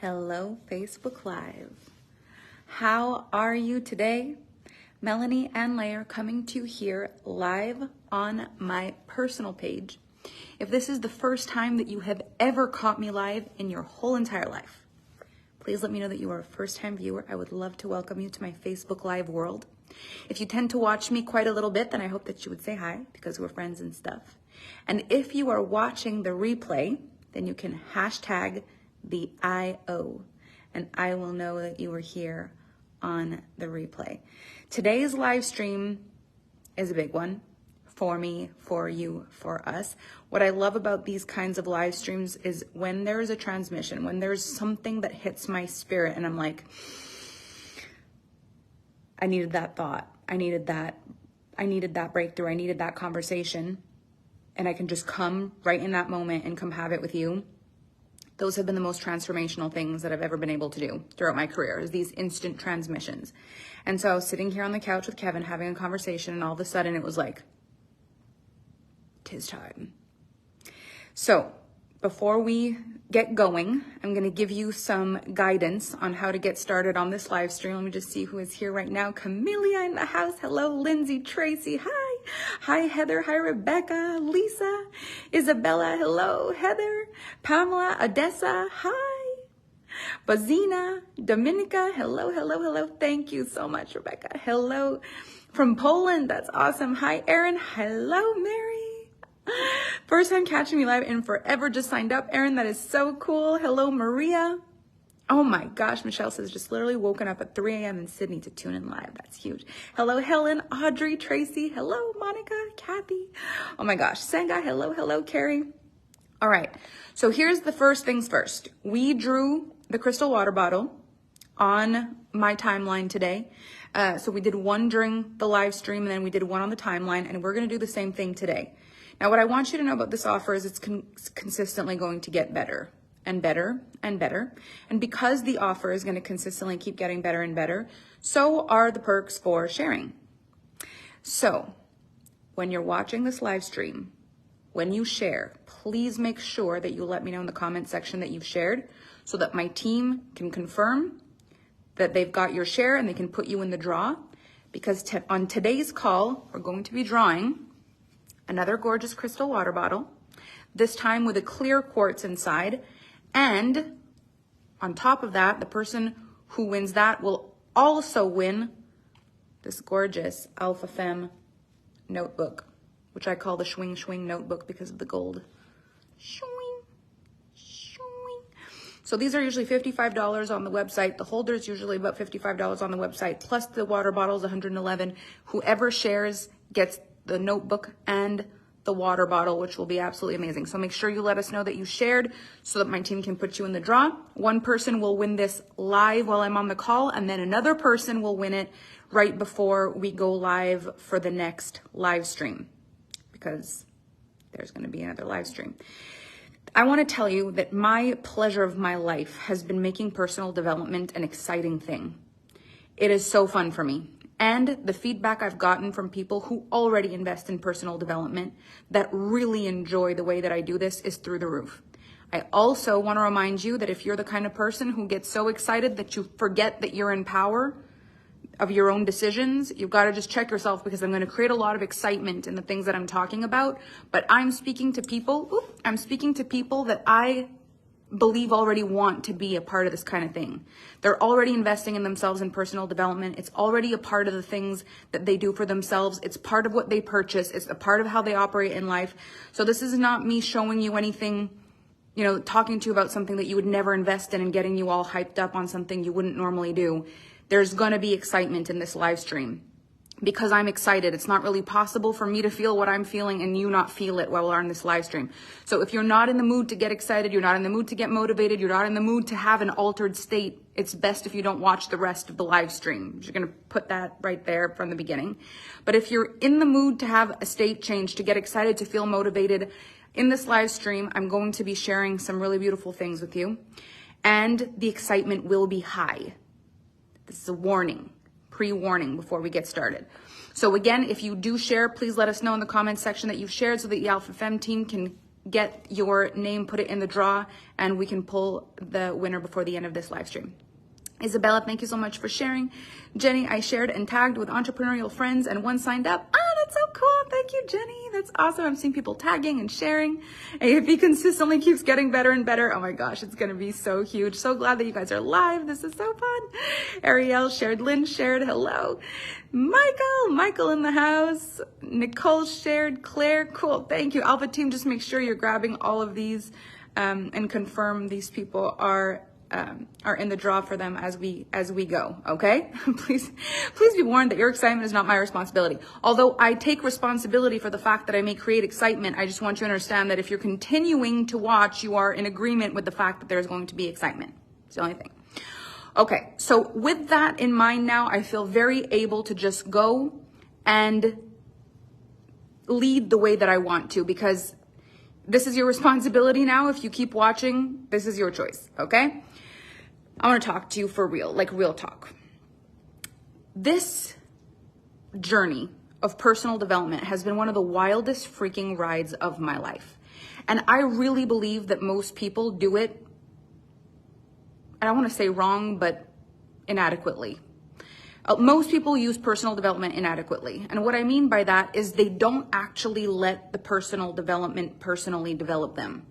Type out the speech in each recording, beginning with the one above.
Hello, Facebook Live. How are you today? Melanie and Layer coming to you here live on my personal page. If this is the first time that you have ever caught me live in your whole entire life, please let me know that you are a first-time viewer. I would love to welcome you to my Facebook Live world. If you tend to watch me quite a little bit, then I hope that you would say hi because we're friends and stuff. And if you are watching the replay, then you can hashtag the IO, and I will know that you were here on the replay. Today's live stream is a big one for me, for you, for us. What I love about these kinds of live streams is when there is a transmission, when there's something that hits my spirit and I'm like, I needed that thought, I needed that breakthrough, I needed that conversation, and I can just come right in that moment and come have it with you. Those have been the most transformational things that I've ever been able to do throughout my career, is these instant transmissions. And so I was sitting here on the couch with Kevin having a conversation, and all of a sudden it was like, 'tis time. So before we get going, I'm going to give you some guidance on how to get started on this live stream. Let me just see who is here right now. Camellia in the house. Hello, Lindsay, Tracy. Hi. Hi, Heather. Hi, Rebecca. Lisa. Isabella. Hello, Heather. Pamela. Odessa. Hi. Bazina. Dominica. Hello, hello, hello. Thank you so much, Rebecca. Hello from Poland. That's awesome. Hi, Erin. Hello, Mary. First time catching me live in forever. Just signed up, Erin. That is so cool. Hello, Maria. Oh my gosh, Michelle says just literally woken up at 3 a.m. in Sydney to tune in live. That's huge. Hello, Helen, Audrey, Tracy. Hello, Monica, Kathy. Oh my gosh, Senga. Hello, hello, Carrie. All right. So here's the first things first. We drew the crystal water bottle on my timeline today. So we did one during the live stream, and then we did one on the timeline, and we're going to do the same thing today. Now, what I want you to know about this offer is it's consistently going to get better and better and better. And because the offer is going to consistently keep getting better and better, so are the perks for sharing. So when you're watching this live stream, when you share, please make sure that you let me know in the comment section that you've shared so that my team can confirm that they've got your share and they can put you in the draw. Because on today's call, we're going to be drawing another gorgeous crystal water bottle, this time with a clear quartz inside. And on top of that, the person who wins that will also win this gorgeous Alpha Femme notebook, which I call the Schwing Schwing notebook because of the gold. Schwing, schwing. So these are usually $55 on the website. The holder is usually about $55 on the website, plus the water bottle is $111. Whoever shares gets the notebook and the water bottle, which will be absolutely amazing. So make sure you let us know that you shared so that my team can put you in the draw. One person will win this live while I'm on the call, and then another person will win it right before we go live for the next live stream, because there's going to be another live stream. I want to tell you that my pleasure of my life has been making personal development an exciting thing. It is so fun for me. And the feedback I've gotten from people who already invest in personal development that really enjoy the way that I do this is through the roof. I also want to remind you that if you're the kind of person who gets so excited that you forget that you're in power of your own decisions, you've got to just check yourself, because I'm going to create a lot of excitement in the things that I'm talking about. But I'm speaking to people that I believe already want to be a part of this kind of thing. They're already investing in themselves in personal development. It's already a part of the things that they do for themselves. It's part of what they purchase. It's a part of how they operate in life. So this is not me showing you anything, talking to you about something that you would never invest in and getting you all hyped up on something you wouldn't normally do. There's going to be excitement in this live stream. Because I'm excited. It's not really possible for me to feel what I'm feeling and you not feel it while we're on this live stream. So if you're not in the mood to get excited, you're not in the mood to get motivated, you're not in the mood to have an altered state, it's best if you don't watch the rest of the live stream. You're going to put that right there from the beginning. But if you're in the mood to have a state change, to get excited, to feel motivated, in this live stream, I'm going to be sharing some really beautiful things with you. And the excitement will be high. This is a warning. Pre-warning before we get started. So again, if you do share, please let us know in the comments section that you've shared so that the Alpha Femme team can get your name, put it in the draw, and we can pull the winner before the end of this live stream. Isabella, thank you so much for sharing. Jenny, I shared and tagged with entrepreneurial friends and one signed up. Ah, that's so cool. Thank you, Jenny. That's awesome. I'm seeing people tagging and sharing. AFB consistently keeps getting better and better. Oh my gosh, it's going to be so huge. So glad that you guys are live. This is so fun. Ariel shared, Lynn shared, hello. Michael in the house. Nicole shared, Claire, cool. Thank you. Alpha team, just make sure you're grabbing all of these and confirm these people are in the draw for them as we go. Okay. please be warned that your excitement is not my responsibility. Although I take responsibility for the fact that I may create excitement, I just want you to understand that if you're continuing to watch, you are in agreement with the fact that there's going to be excitement. It's the only thing. Okay. So with that in mind now, I feel very able to just go and lead the way that I want to, because this is your responsibility now. If you keep watching, this is your choice. Okay. I want to talk to you for real, like real talk. This journey of personal development has been one of the wildest freaking rides of my life. And I really believe that most people do it, I don't want to say wrong, but inadequately. Most people use personal development inadequately. And what I mean by that is they don't actually let the personal development personally develop them.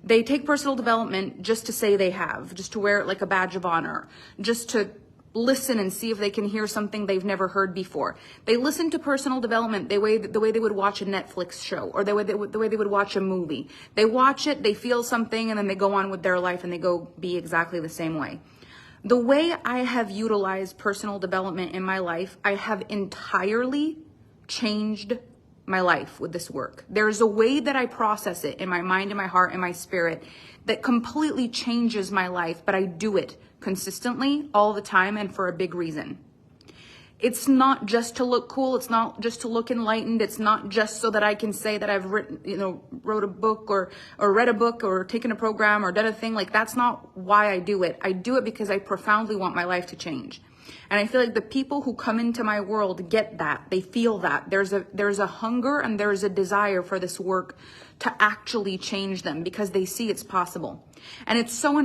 They take personal development just to say they have, just to wear it like a badge of honor, just to listen and see if they can hear something they've never heard before. They listen to personal development the way they would watch a Netflix show, or the way they would watch a movie. They watch it, they feel something, and then they go on with their life and they go be exactly the same way. The way I have utilized personal development in my life, I have entirely changed my life with this work. There's a way that I process it in my mind, in my heart, in my spirit that completely changes my life, but I do it consistently all the time and for a big reason. It's not just to look cool. It's not just to look enlightened. It's not just so that I can say that I've wrote a book or read a book or taken a program or done a thing. Like, that's not why I do it. I do it because I profoundly want my life to change. And I feel like the people who come into my world get that. They feel that. There's a hunger and there's a desire for this work to actually change them because they see it's possible. And it's so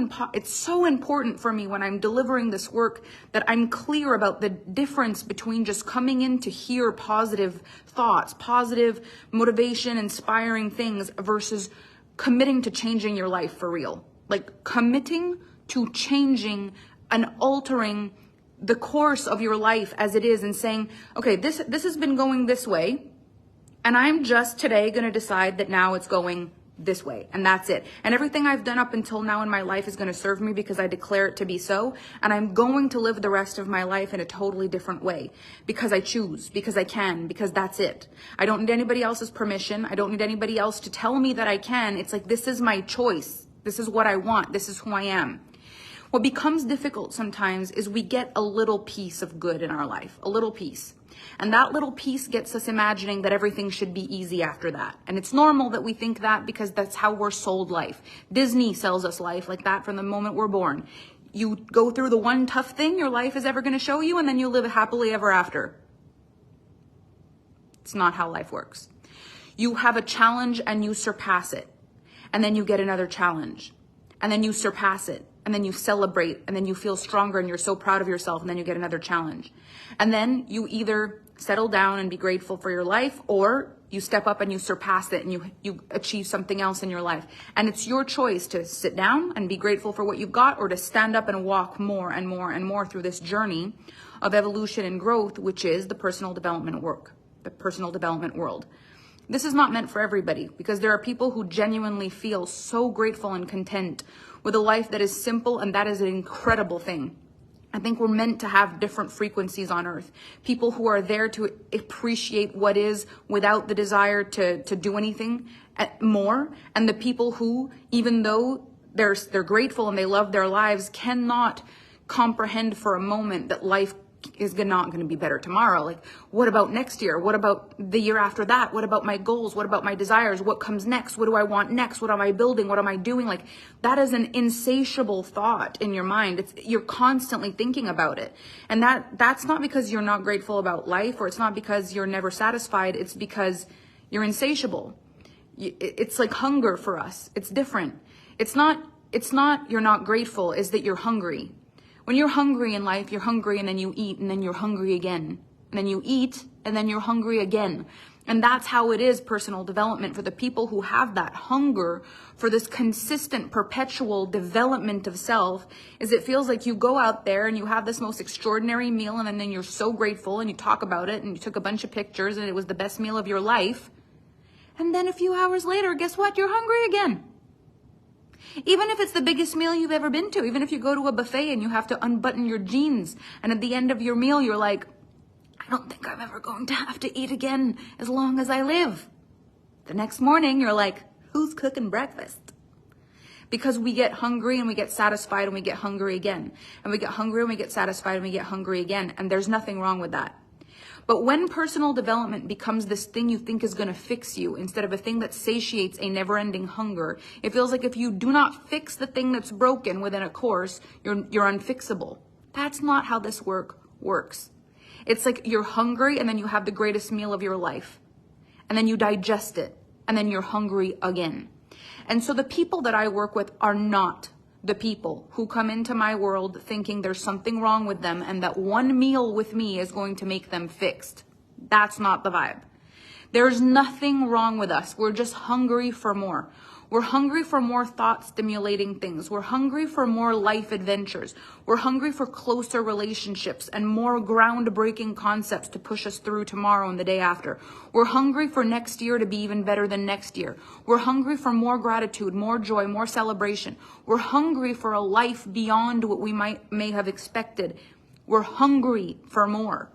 important for me when I'm delivering this work that I'm clear about the difference between just coming in to hear positive thoughts, positive motivation, inspiring things versus committing to changing your life for real. Like committing to changing and altering the course of your life as it is and saying, okay, this has been going this way, and I'm just today going to decide that now it's going this way, and that's it. And everything I've done up until now in my life is going to serve me because I declare it to be so, and I'm going to live the rest of my life in a totally different way because I choose, because I can, because that's it. I don't need anybody else's permission. I don't need anybody else to tell me that I can. It's like, this is my choice. This is what I want. This is who I am. What becomes difficult sometimes is we get a little piece of good in our life, a little piece. And that little piece gets us imagining that everything should be easy after that. And it's normal that we think that because that's how we're sold life. Disney sells us life like that from the moment we're born. You go through the one tough thing your life is ever going to show you, and then you live happily ever after. It's not how life works. You have a challenge and you surpass it. And then you get another challenge. And then you surpass it. And then you celebrate, and then you feel stronger and you're so proud of yourself, and then you get another challenge. And then you either settle down and be grateful for your life, or you step up and you surpass it and you achieve something else in your life. And it's your choice to sit down and be grateful for what you've got, or to stand up and walk more and more and more through this journey of evolution and growth, which is the personal development work, the personal development world. This is not meant for everybody, because there are people who genuinely feel so grateful and content with a life that is simple, and that is an incredible thing. I think we're meant to have different frequencies on earth. People who are there to appreciate what is without the desire to do anything more, and the people who, even though they're grateful and they love their lives, cannot comprehend for a moment that life is not going to be better tomorrow. Like, what about next year? What about the year after that? What about my goals? What about my desires? What comes next? What do I want next? What am I building? What am I doing? Like, that is an insatiable thought in your mind. You're constantly thinking about it. And that's not because you're not grateful about life, or it's not because you're never satisfied. It's because you're insatiable. It's like hunger for us. It's different. It's not you're not grateful, is that you're hungry. When you're hungry in life, you're hungry and then you eat and then you're hungry again. And then you eat and then you're hungry again. And that's how it is personal development for the people who have that hunger for this consistent, perpetual development of self. Is it feels like you go out there and you have this most extraordinary meal and then you're so grateful and you talk about it and you took a bunch of pictures and it was the best meal of your life. And then a few hours later, guess what? You're hungry again. Even if it's the biggest meal you've ever been to, even if you go to a buffet and you have to unbutton your jeans and at the end of your meal, you're like, I don't think I'm ever going to have to eat again as long as I live. The next morning, you're like, who's cooking breakfast? Because we get hungry and we get satisfied and we get hungry again. And we get hungry and we get satisfied and we get hungry again. And there's nothing wrong with that. But when personal development becomes this thing you think is going to fix you instead of a thing that satiates a never-ending hunger, it feels like if you do not fix the thing that's broken within a course, you're unfixable. That's not how this works. It's like you're hungry and then you have the greatest meal of your life. And then you digest it. And then you're hungry again. And so the people that I work with are not the people who come into my world thinking there's something wrong with them and that one meal with me is going to make them fixed. That's not the vibe. There's nothing wrong with us. We're just hungry for more. We're hungry for more thought-stimulating things. We're hungry for more life adventures. We're hungry for closer relationships and more groundbreaking concepts to push us through tomorrow and the day after. We're hungry for next year to be even better than next year. We're hungry for more gratitude, more joy, more celebration. We're hungry for a life beyond what we may have expected. We're hungry for more.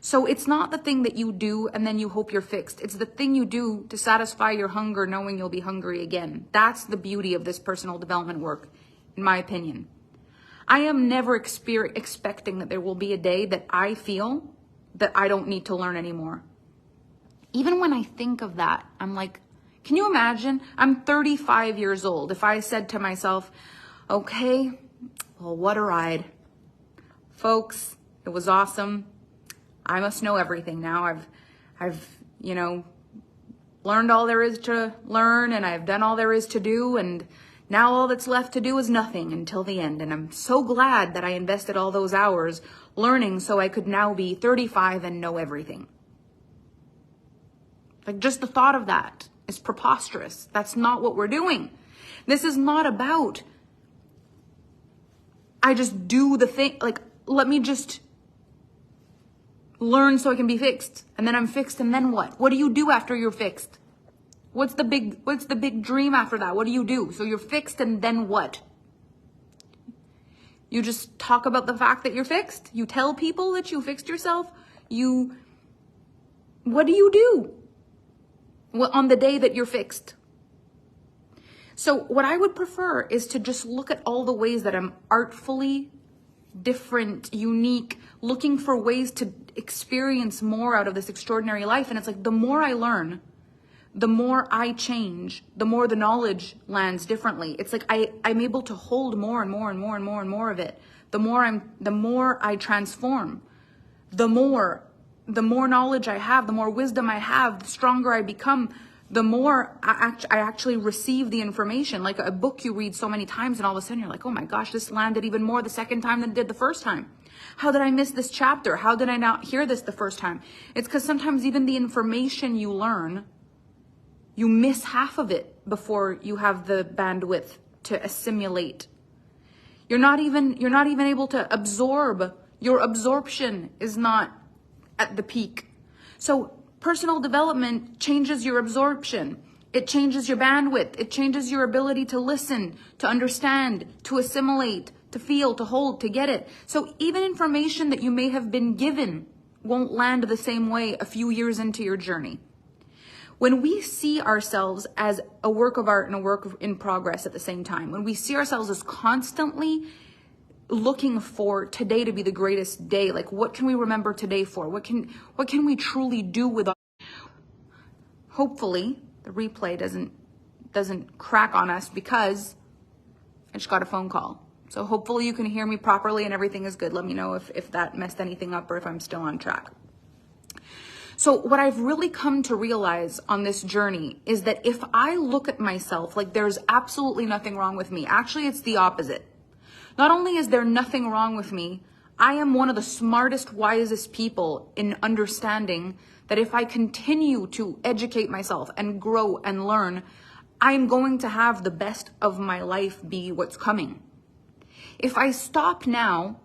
So it's not the thing that you do and then you hope you're fixed. It's the thing you do to satisfy your hunger knowing you'll be hungry again. That's the beauty of this personal development work, in my opinion. I am never expecting that there will be a day that I feel that I don't need to learn anymore. Even when I think of that, I'm like, can you imagine? I'm 35 years old. If I said to myself, okay, well, what a ride. Folks, it was awesome. I must know everything now. I've learned all there is to learn and I've done all there is to do. And now all that's left to do is nothing until the end. And I'm so glad that I invested all those hours learning so I could now be 35 and know everything. Like just the thought of that is preposterous. That's not what we're doing. This is not about, I just do the thing, like, let me just learn so I can be fixed. And then I'm fixed and then what? What do you do after you're fixed? What's the big dream after that? What do you do? So you're fixed and then what? You just talk about the fact that you're fixed? You tell people that you fixed yourself? What do you do on the day that you're fixed? So what I would prefer is to just look at all the ways that I'm artfully different, unique, looking for ways to experience more out of this extraordinary life. And it's like the more I learn, the more I change, the more the knowledge lands differently. It's like I'm able to hold more and more and more and more and more of it. The more I transform, the more knowledge I have, the more wisdom I have, the stronger I become, the more I actually receive the information. Like a book you read so many times and all of a sudden you're like, oh my gosh, this landed even more the second time than it did the first time. How did I miss this chapter? How did I not hear this the first time? It's because sometimes even the information you learn, you miss half of it before you have the bandwidth to assimilate. You're not even able to absorb. Your absorption is not at the peak. So personal development changes your absorption. It changes your bandwidth. It changes your ability to listen, to understand, to assimilate, to feel, to hold, to get it. So even information that you may have been given won't land the same way a few years into your journey. When we see ourselves as a work of art and a work in progress at the same time, when we see ourselves as constantly looking for today to be the greatest day, like what can we remember today for? What can we truly do with our... Hopefully the replay doesn't crack on us because I just got a phone call. So hopefully you can hear me properly and everything is good. Let me know if that messed anything up or if I'm still on track. So what I've really come to realize on this journey is that if I look at myself like there's absolutely nothing wrong with me, actually it's the opposite. Not only is there nothing wrong with me, I am one of the smartest, wisest people in understanding that if I continue to educate myself and grow and learn, I'm going to have the best of my life be what's coming. If I stop now,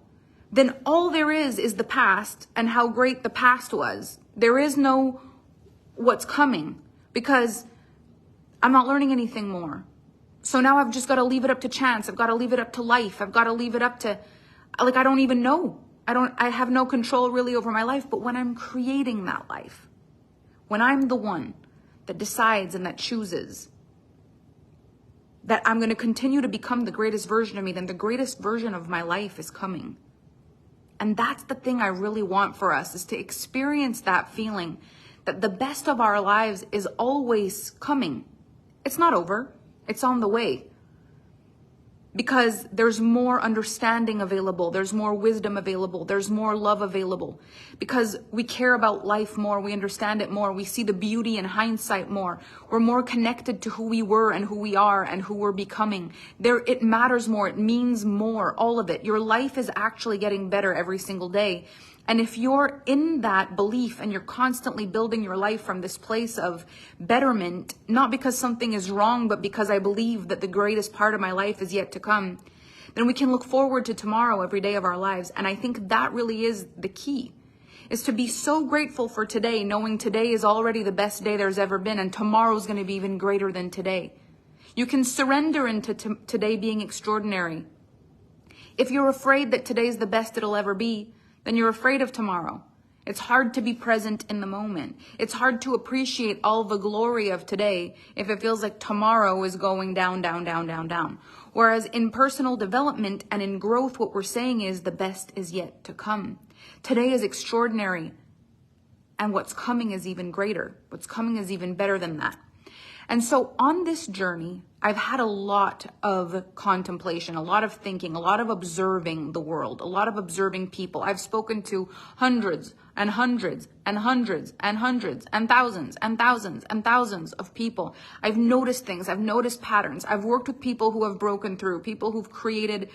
then all there is the past and how great the past was. There is no what's coming because I'm not learning anything more. So now I've just got to leave it up to chance. I've got to leave it up to life. I've got to leave it up to, like, I don't even know. I have no control really over my life. But when I'm creating that life, when I'm the one that decides and that chooses that I'm going to continue to become the greatest version of me, then the greatest version of my life is coming. And that's the thing I really want for us, is to experience that feeling that the best of our lives is always coming. It's not over. It's on the way. Because there's more understanding available. There's more wisdom available. There's more love available. Because we care about life more. We understand it more. We see the beauty in hindsight more. We're more connected to who we were and who we are and who we're becoming. It matters more. It means more. All of it. Your life is actually getting better every single day. And if you're in that belief and you're constantly building your life from this place of betterment, not because something is wrong, but because I believe that the greatest part of my life is yet to come, then we can look forward to tomorrow every day of our lives. And I think that really is the key, is to be so grateful for today, knowing today is already the best day there's ever been and tomorrow's going to be even greater than today. You can surrender into today being extraordinary. If you're afraid that today's the best it'll ever be, then you're afraid of tomorrow. It's hard to be present in the moment. It's hard to appreciate all the glory of today if it feels like tomorrow is going down, down, down, down, down. Whereas in personal development and in growth, what we're saying is the best is yet to come. Today is extraordinary. And what's coming is even greater. What's coming is even better than that. And so on this journey, I've had a lot of contemplation, a lot of thinking, a lot of observing the world, a lot of observing people. I've spoken to hundreds and hundreds and hundreds and hundreds and thousands and thousands and thousands of people. I've noticed things. I've noticed patterns. I've worked with people who have broken through, people who've created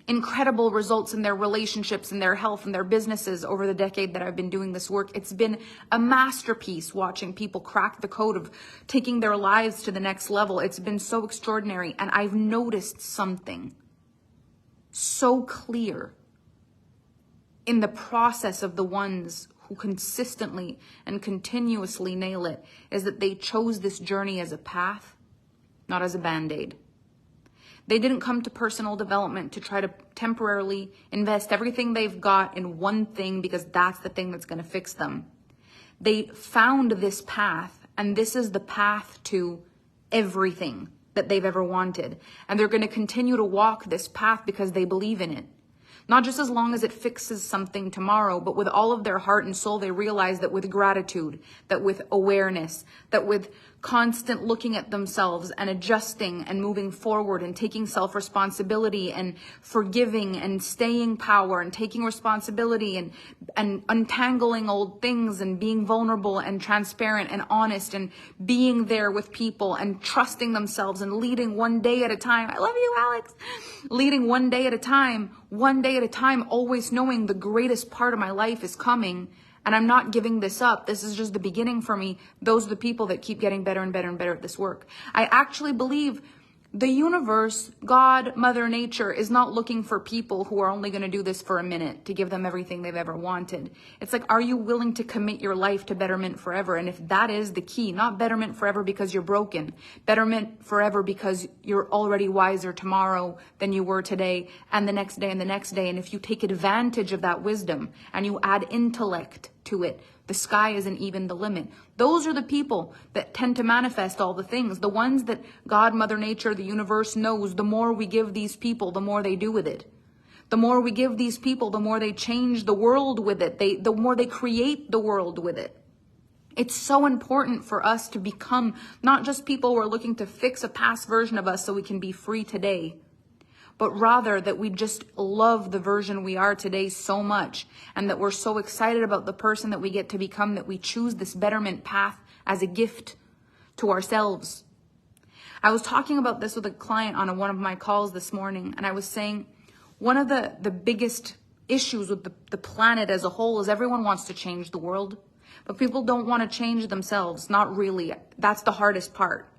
incredible results in their relationships and their health and their businesses over the decade that I've been doing this work. It's been a masterpiece watching people crack the code of taking their lives to the next level. It's been so extraordinary. And I've noticed something so clear in the process of the ones who consistently and continuously nail it, is that they chose this journey as a path, not as a band-aid. They didn't come to personal development to try to temporarily invest everything they've got in one thing because that's the thing that's going to fix them. They found this path, and this is the path to everything that they've ever wanted. And they're going to continue to walk this path because they believe in it. Not just as long as it fixes something tomorrow, but with all of their heart and soul, they realize that with gratitude, that with awareness, that with constant looking at themselves and adjusting and moving forward and taking self-responsibility and forgiving and staying power and taking responsibility and untangling old things and being vulnerable and transparent and honest and being there with people and trusting themselves and leading one day at a time. I love you, Alex. Leading one day at a time, always knowing the greatest part of my life is coming. And I'm not giving this up. This is just the beginning for me. Those are the people that keep getting better and better and better at this work. I actually believe the universe, God, Mother Nature, is not looking for people who are only going to do this for a minute to give them everything they've ever wanted. It's like, are you willing to commit your life to betterment forever? And if that is the key, not betterment forever because you're broken, betterment forever because you're already wiser tomorrow than you were today and the next day and the next day. And if you take advantage of that wisdom and you add intellect to it, the sky isn't even the limit. Those are the people that tend to manifest all the things. The ones that God, Mother Nature, the universe knows, the more we give these people, the more they do with it. The more we give these people, the more they change the world with it. The more they create the world with it. It's so important for us to become not just people who are looking to fix a past version of us so we can be free today, but rather that we just love the version we are today so much, and that we're so excited about the person that we get to become that we choose this betterment path as a gift to ourselves. I was talking about this with a client on one of my calls this morning, and I was saying one of the biggest issues with the planet as a whole is everyone wants to change the world, but people don't want to change themselves. Not really. That's the hardest part.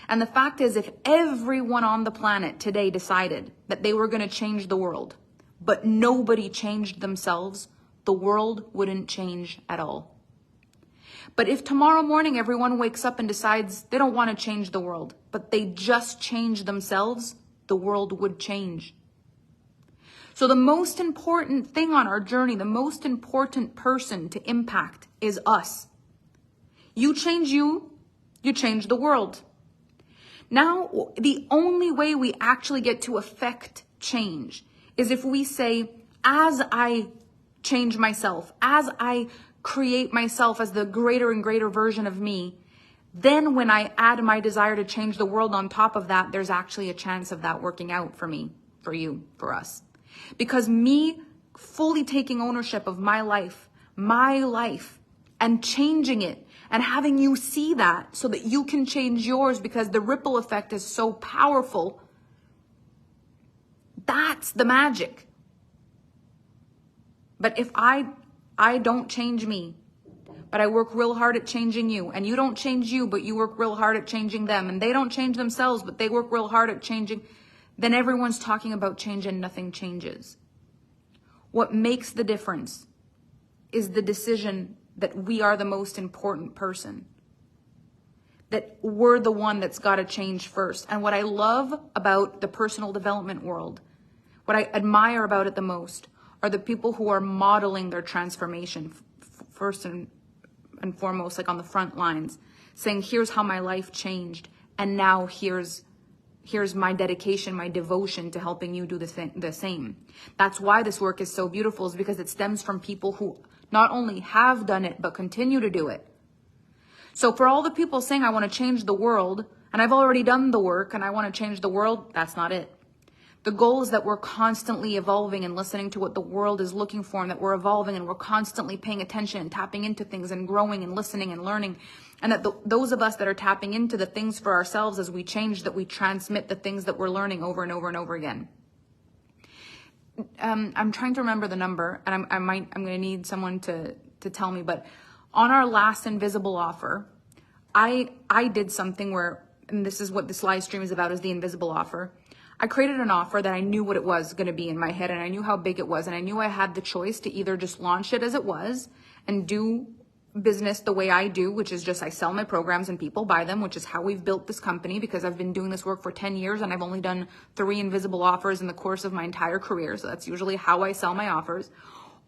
And the fact is, if everyone on the planet today decided that they were going to change the world, but nobody changed themselves, the world wouldn't change at all. But if tomorrow morning everyone wakes up and decides they don't want to change the world, but they just change themselves, the world would change. So the most important thing on our journey, the most important person to impact is us. You change you, you change the world. Now, the only way we actually get to affect change is if we say, as I change myself, as I create myself as the greater and greater version of me, then when I add my desire to change the world on top of that, there's actually a chance of that working out for me, for you, for us. Because me fully taking ownership of my life, and changing it, and having you see that so that you can change yours, because the ripple effect is so powerful. That's the magic. But if I don't change me, but I work real hard at changing you, and you don't change you, but you work real hard at changing them, and they don't change themselves, but they work real hard at changing, then everyone's talking about change and nothing changes. What makes the difference is the decision that we are the most important person, that we're the one that's got to change first. And what I love about the personal development world, what I admire about it the most, are the people who are modeling their transformation first and foremost, like on the front lines, saying, here's how my life changed, and now here's my dedication, my devotion to helping you do the same. That's why this work is so beautiful, is because it stems from people who not only have done it, but continue to do it. So for all the people saying, I want to change the world, and I've already done the work, and I want to change the world, that's not it. The goal is that we're constantly evolving and listening to what the world is looking for, and that we're evolving and we're constantly paying attention and tapping into things and growing and listening and learning. And that those of us that are tapping into the things for ourselves as we change, that we transmit the things that we're learning over and over and over again. I'm trying to remember the number, and I'm going to need someone to tell me, but on our last invisible offer, I did something where, and this is what this live stream is about, is the invisible offer. I created an offer that I knew what it was going to be in my head, and I knew how big it was, and I knew I had the choice to either just launch it as it was and do business the way I do, which is just I sell my programs and people buy them, which is how we've built this company, because I've been doing this work for 10 years and I've only done 3 invisible offers in the course of my entire career. So that's usually how I sell my offers.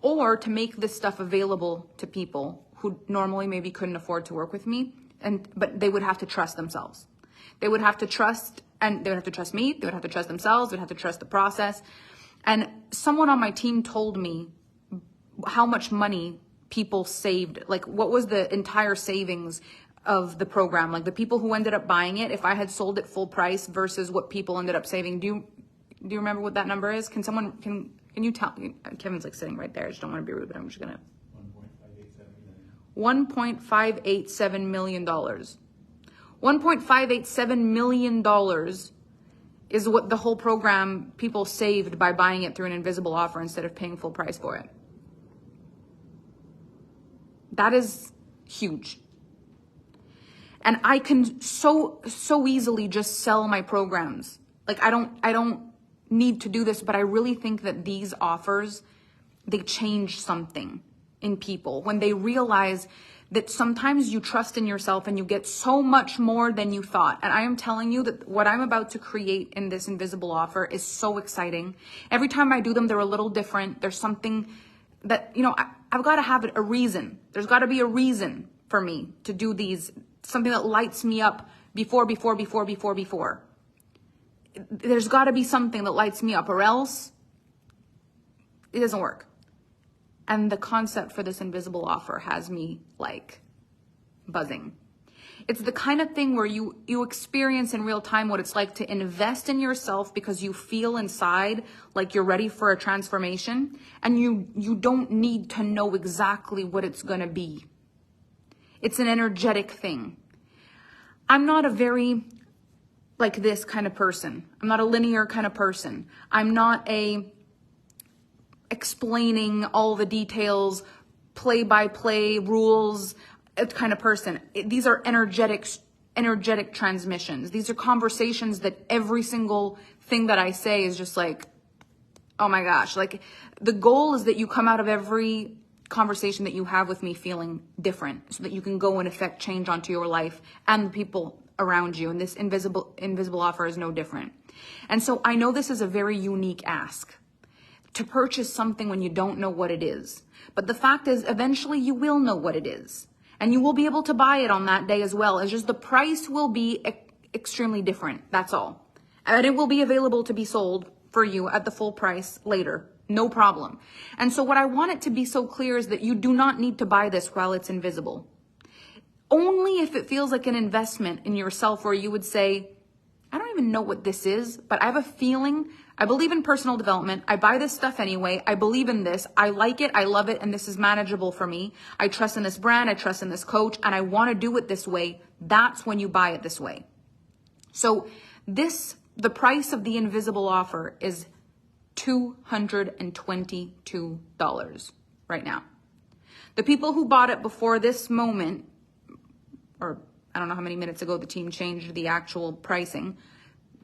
Or to make this stuff available to people who normally maybe couldn't afford to work with me, but they would have to trust themselves. They would have to trust, and they would have to trust me, they would have to trust themselves, they would have to trust the process. And someone on my team told me how much money people saved, like what was the entire savings of the program, like the people who ended up buying it, if I had sold it full price versus what people ended up saving. Do you remember what that number is? Can you tell? Kevin's like sitting right there. I just don't want to be rude, but I'm just gonna. $1.587 million. $1.587 million is what the whole program people saved by buying it through an invisible offer instead of paying full price for it. That is huge. And I can so easily just sell my programs. Like I don't need to do this, but I really think that these offers, they change something in people when they realize that sometimes you trust in yourself and you get so much more than you thought. And I am telling you that what I'm about to create in this invisible offer is so exciting. Every time I do them, they're a little different. There's something that, I've got to have a reason. There's got to be a reason for me to do these, something that lights me up before. There's got to be something that lights me up, or else it doesn't work. And the concept for this invisible offer has me like buzzing. It's the kind of thing where you experience in real time what it's like to invest in yourself because you feel inside like you're ready for a transformation, and you don't need to know exactly what it's going to be. It's an energetic thing. I'm not a very like this kind of person. I'm not a linear kind of person. I'm not a explaining all the details, play-by-play rules kind of person. These are energetic transmissions. These are conversations that every single thing that I say is just like, oh my gosh. Like, the goal is that you come out of every conversation that you have with me feeling different, so that you can go and affect change onto your life and the people around you. And this invisible offer is no different. And so I know this is a very unique ask, to purchase something when you don't know what it is. But the fact is, eventually you will know what it is. And you will be able to buy it on that day as well. It's just the price will be extremely different. That's all. And it will be available to be sold for you at the full price later. No problem. And so what I want it to be so clear is that you do not need to buy this while it's invisible. Only if it feels like an investment in yourself, where you would say, I don't even know what this is, but I have a feeling, I believe in personal development. I buy this stuff anyway. I believe in this. I like it. I love it. And this is manageable for me. I trust in this brand. I trust in this coach, and I want to do it this way. That's when you buy it this way. So the price of the invisible offer is $222 right now. The people who bought it before this moment, or I don't know how many minutes ago the team changed the actual pricing,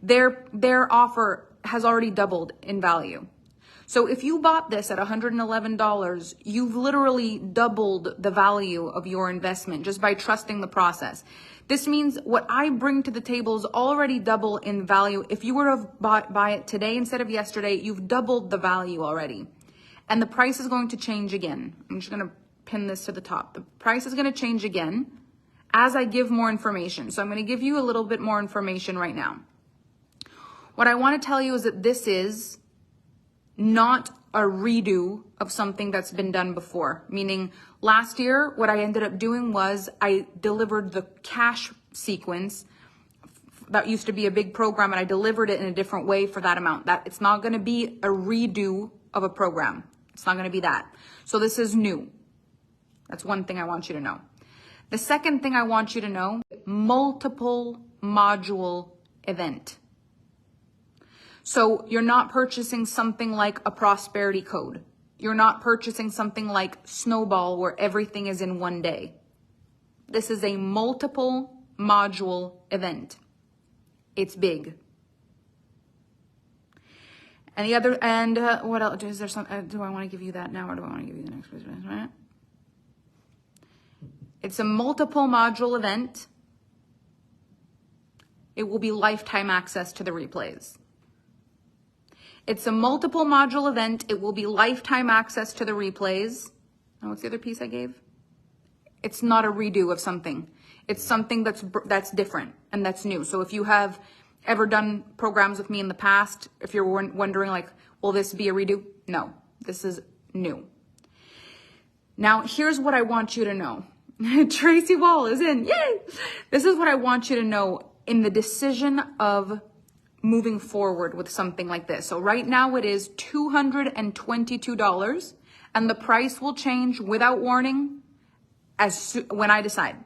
their offer has already doubled in value. So if you bought this at $111, you've literally doubled the value of your investment just by trusting the process. This means what I bring to the table is already double in value. If you were to buy it today instead of yesterday, you've doubled the value already. And the price is going to change again. I'm just going to pin this to the top. The price is going to change again as I give more information. So I'm going to give you a little bit more information right now. What I want to tell you is that this is not a redo of something that's been done before. Meaning, last year, what I ended up doing was I delivered the cash sequence. That used to be a big program, and I delivered it in a different way for that amount. That it's not going to be a redo of a program. It's not going to be that. So this is new. That's one thing I want you to know. The second thing I want you to know, multiple module event. So you're not purchasing something like a prosperity code. You're not purchasing something like Snowball, where everything is in one day. This is a multiple module event. It's big. And what else? Is there some? Do I want to give you that now, or do I want to give you the next question? Right? It's a multiple module event. It will be lifetime access to the replays. It's a multiple module event. It will be lifetime access to the replays. Oh, what's the other piece I gave? It's not a redo of something. It's something that's different and that's new. So if you have ever done programs with me in the past, if you're wondering like, will this be a redo? No, this is new. Now, here's what I want you to know. Tracy Wall is in. Yay! This is what I want you to know in the decision of moving forward with something like this. So right now it is $222, and the price will change without warning when I decide.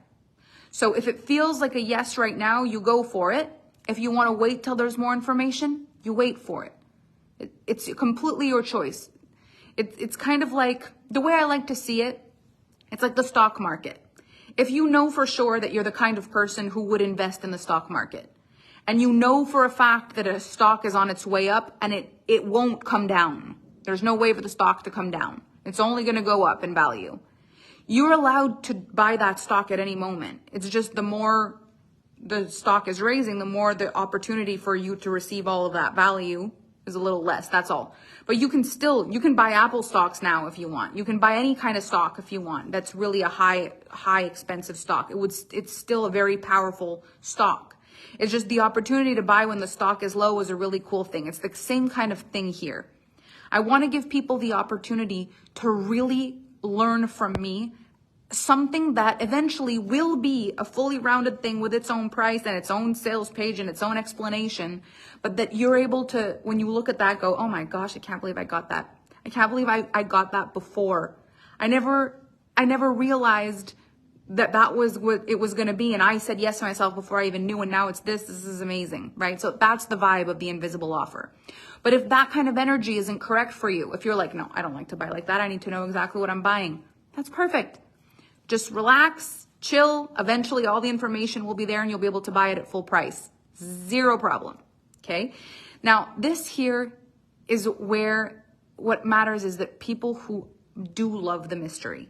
So if it feels like a yes right now, you go for it. If you want to wait till there's more information, you wait for it. It's completely your choice. It's kind of like, the way I like to see it, it's like the stock market. If you know for sure that you're the kind of person who would invest in the stock market, and you know for a fact that a stock is on its way up and it won't come down. There's no way for the stock to come down. It's only going to go up in value. You're allowed to buy that stock at any moment. It's just the more the stock is raising, the more the opportunity for you to receive all of that value is a little less. That's all. But you can buy Apple stocks now if you want. You can buy any kind of stock if you want. That's really a high expensive stock. It's still a very powerful stock. It's just the opportunity to buy when the stock is low is a really cool thing. It's the same kind of thing here. I want to give people the opportunity to really learn from me something that eventually will be a fully rounded thing with its own price and its own sales page and its own explanation, but that you're able to, when you look at that, go, oh my gosh, I can't believe I got that. I can't believe I got that before. I never realized that was what it was going to be. And I said yes to myself before I even knew. And now it's this is amazing, right? So that's the vibe of the invisible offer. But if that kind of energy isn't correct for you, if you're like, no, I don't like to buy like that. I need to know exactly what I'm buying. That's perfect. Just relax, chill. Eventually all the information will be there and you'll be able to buy it at full price. Zero problem. Okay. Now this here is where what matters is that people who do love the mystery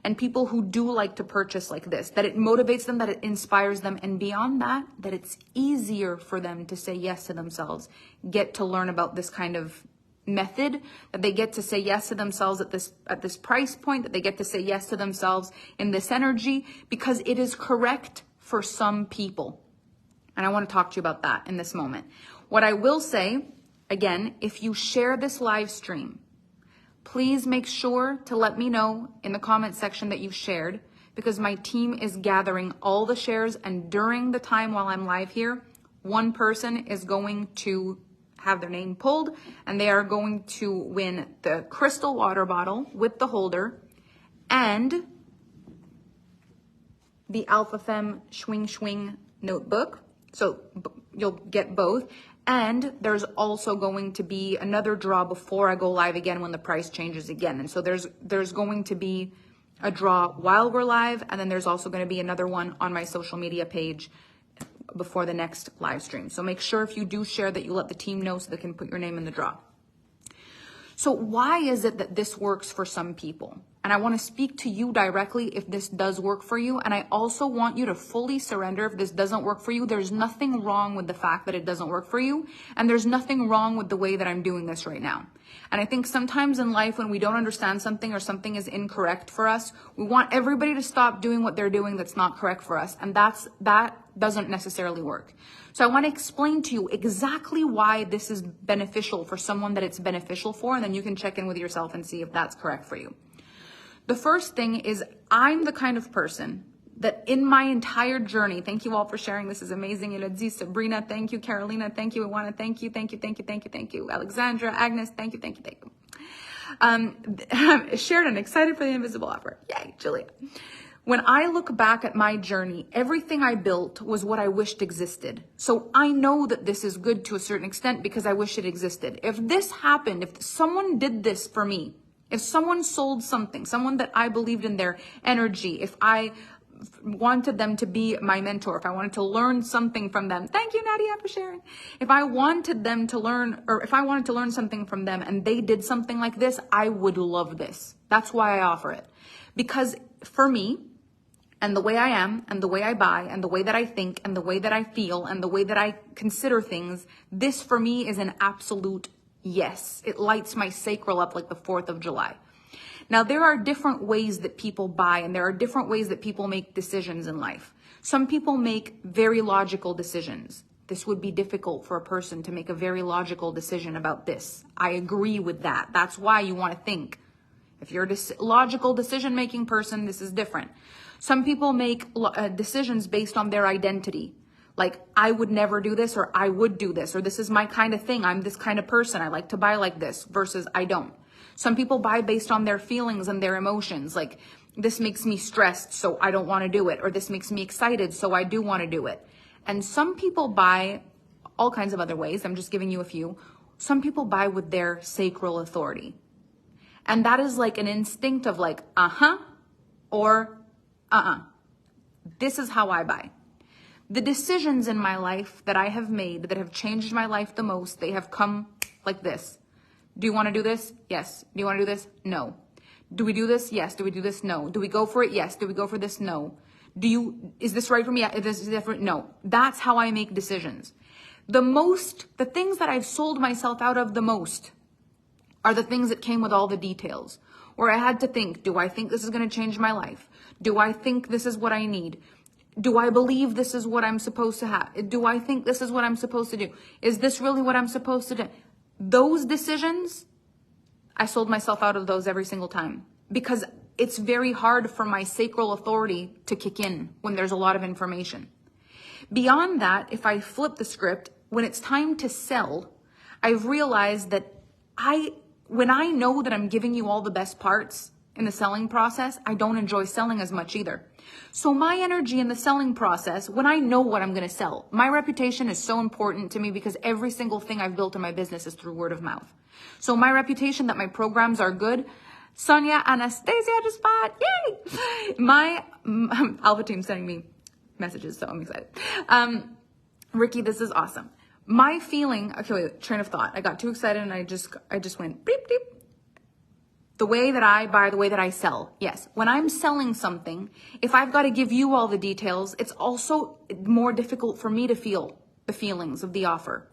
and people who do like to purchase like this, that it motivates them, that it inspires them. And beyond that, that it's easier for them to say yes to themselves, get to learn about this kind of method, that they get to say yes to themselves at this price point, that they get to say yes to themselves in this energy, because it is correct for some people. And I want to talk to you about that in this moment. What I will say, again, if you share this live stream, please make sure to let me know in the comment section that you've shared, because my team is gathering all the shares, and during the time while I'm live here, one person is going to have their name pulled and they are going to win the crystal water bottle with the holder and the Alpha Femme Swing notebook. So you'll get both. And there's also going to be another draw before I go live again when the price changes again. And so there's going to be a draw while we're live, and then there's also going to be another one on my social media page before the next live stream. So make sure if you do share that you let the team know so they can put your name in the draw. So why is it that this works for some people? And I want to speak to you directly if this does work for you. And I also want you to fully surrender if this doesn't work for you. There's nothing wrong with the fact that it doesn't work for you. And there's nothing wrong with the way that I'm doing this right now. And I think sometimes in life when we don't understand something or something is incorrect for us, we want everybody to stop doing what they're doing that's not correct for us. And that doesn't necessarily work. So I want to explain to you exactly why this is beneficial for someone that it's beneficial for, and then you can check in with yourself and see if that's correct for you. The first thing is I'm the kind of person that in my entire journey, thank you all for sharing. This is amazing. Elodie, Sabrina, thank you. Carolina, thank you. Iwana, thank you. Thank you. Alexandra, Agnes, thank you. Sheridan, excited for the invisible offer. Yay, Julia. When I look back at my journey, everything I built was what I wished existed. So I know that this is good to a certain extent because I wish it existed. If this happened, if someone did this for me, if someone sold something, someone that I believed in their energy, if I wanted them to be my mentor, if I wanted to learn something from them, thank you, Nadia, for sharing. If I wanted them to learn, or if I wanted to learn something from them and they did something like this, I would love this. That's why I offer it. Because for me, and the way I am, and the way I buy, and the way that I think, and the way that I feel, and the way that I consider things, this for me is an absolute yes. It lights my sacral up like the 4th of July. Now, there are different ways that people buy, and there are different ways that people make decisions in life. Some people make very logical decisions. This would be difficult for a person to make a very logical decision about this. I agree with that. That's why you want to think. If you're a logical decision-making person, this is different. Some people make decisions based on their identity. Like, I would never do this, or I would do this, or this is my kind of thing. I'm this kind of person. I like to buy like this versus I don't. Some people buy based on their feelings and their emotions. Like, this makes me stressed, so I don't want to do it. Or this makes me excited, so I do want to do it. And some people buy all kinds of other ways. I'm just giving you a few. Some people buy with their sacral authority. And that is like an instinct of like, or This is how I buy. The decisions in my life that I have made that have changed my life the most, they have come like this. Do you want to do this? Yes. Do you want to do this? No. Do we do this? Yes. Do we do this? No. Do we go for it? Yes. Do we go for this? No. Is this right for me? Is this different? No. That's how I make decisions. The things that I've sold myself out of the most are the things that came with all the details, where I had to think, do I think this is going to change my life? Do I think this is what I need? Do I believe this is what I'm supposed to have? Do I think this is what I'm supposed to do? Is this really what I'm supposed to do? Those decisions, I sold myself out of those every single time because it's very hard for my sacral authority to kick in when there's a lot of information. Beyond that, if I flip the script, when it's time to sell, I've realized that when I know that I'm giving you all the best parts in the selling process, I don't enjoy selling as much either. So my energy in the selling process, when I know what I'm going to sell, my reputation is so important to me because every single thing I've built in my business is through word of mouth. So my reputation that my programs are good, Sonia Anastasia just bought, yay! My Alpha team sending me messages, so I'm excited. Ricky, this is awesome. My feeling, okay, wait, train of thought. I got too excited and I just went beep, beep. The way that I buy, the way that I sell. Yes. When I'm selling something, if I've got to give you all the details, it's also more difficult for me to feel the feelings of the offer.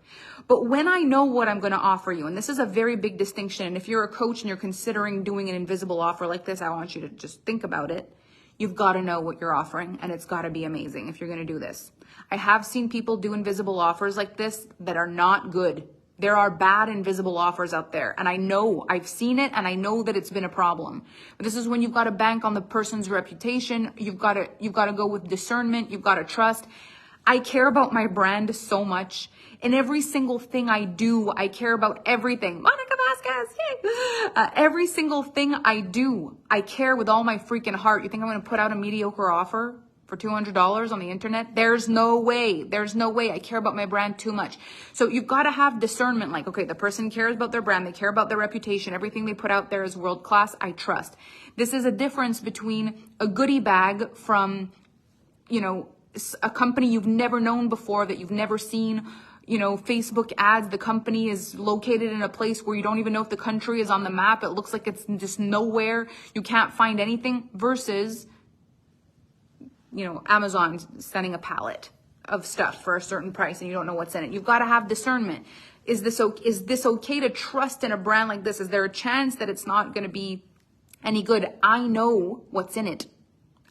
But when I know what I'm going to offer you, and this is a very big distinction, and if you're a coach and you're considering doing an invisible offer like this, I want you to just think about it. You've got to know what you're offering, and it's got to be amazing if you're going to do this. I have seen people do invisible offers like this that are not good. There are bad invisible offers out there, and I know, I've seen it, and I know that it's been a problem. But this is when you've got to bank on the person's reputation. You've got to go with discernment. You've got to trust. I care about my brand so much. In every single thing I do, I care about everything. Monica Vasquez, yay! Every single thing I do, I care with all my freaking heart. You think I'm going to put out a mediocre offer for $200 on the internet? There's no way. There's no way. I care about my brand too much. So you've got to have discernment. Like, okay, the person cares about their brand. They care about their reputation. Everything they put out there is world class. I trust. This is a difference between a goodie bag from, a company you've never known before, that you've never seen, Facebook ads. The company is located in a place where you don't even know if the country is on the map. It looks like it's just nowhere. You can't find anything versus, Amazon sending a pallet of stuff for a certain price and you don't know what's in it. You've got to have discernment. Is this okay to trust in a brand like this? Is there a chance that it's not going to be any good? I know what's in it.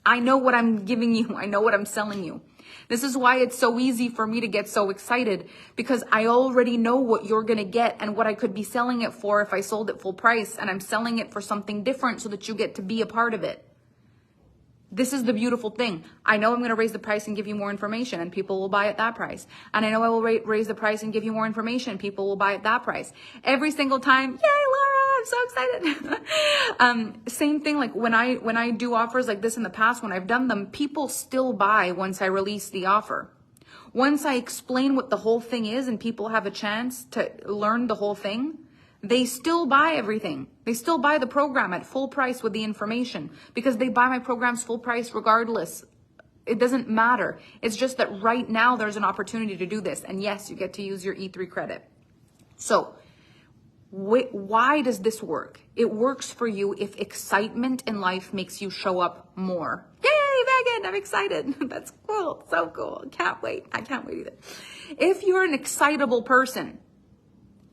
I know what I'm giving you. I know what I'm selling you. This is why it's so easy for me to get so excited, because I already know what you're going to get and what I could be selling it for if I sold it full price, and I'm selling it for something different so that you get to be a part of it. This is the beautiful thing. I know I'm going to raise the price and give you more information, and people will buy at that price. And I know I will raise the price and give you more information. People will buy at that price. Every single time, yay, Laura, I'm so excited. Same thing, like when I do offers like this in the past, when I've done them, people still buy once I release the offer. Once I explain what the whole thing is and people have a chance to learn the whole thing, they still buy everything. They still buy the program at full price with the information, because they buy my programs full price regardless. It doesn't matter. It's just that right now there's an opportunity to do this. And yes, you get to use your E3 credit. So why does this work? It works for you if excitement in life makes you show up more. Yay, Megan, I'm excited. That's cool. So cool. Can't wait. I can't wait either. If you're an excitable person,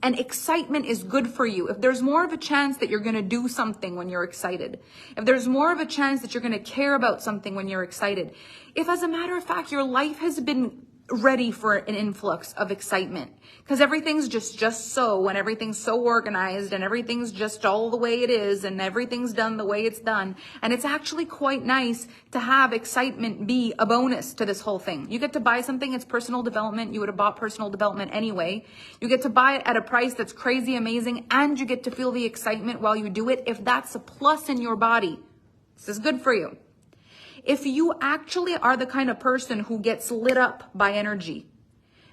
and excitement is good for you, if there's more of a chance that you're going to do something when you're excited, if there's more of a chance that you're going to care about something when you're excited, if as a matter of fact your life has been ready for an influx of excitement, because everything's just so, and everything's so organized, and everything's just all the way it is, and everything's done the way it's done, and it's actually quite nice to have excitement be a bonus to this whole thing. You get to buy something, it's personal development. You would have bought personal development anyway. You get to buy it at a price that's crazy amazing, and you get to feel the excitement while you do it. If that's a plus in your body, this is good for you. If you actually are the kind of person who gets lit up by energy,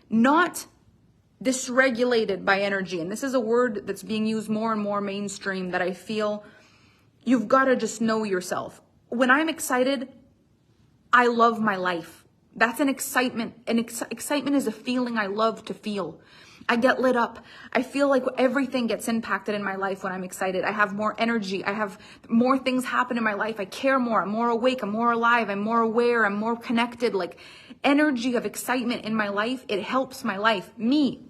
not dysregulated by energy, and this is a word that's being used more and more mainstream that I feel you've got to just know yourself. When I'm excited, I love my life. That's an excitement. Excitement is a feeling I love to feel. I get lit up. I feel like everything gets impacted in my life when I'm excited. I have more energy. I have more things happen in my life. I care more. I'm more awake. I'm more alive. I'm more aware. I'm more connected. Like energy of excitement in my life, it helps my life. Me.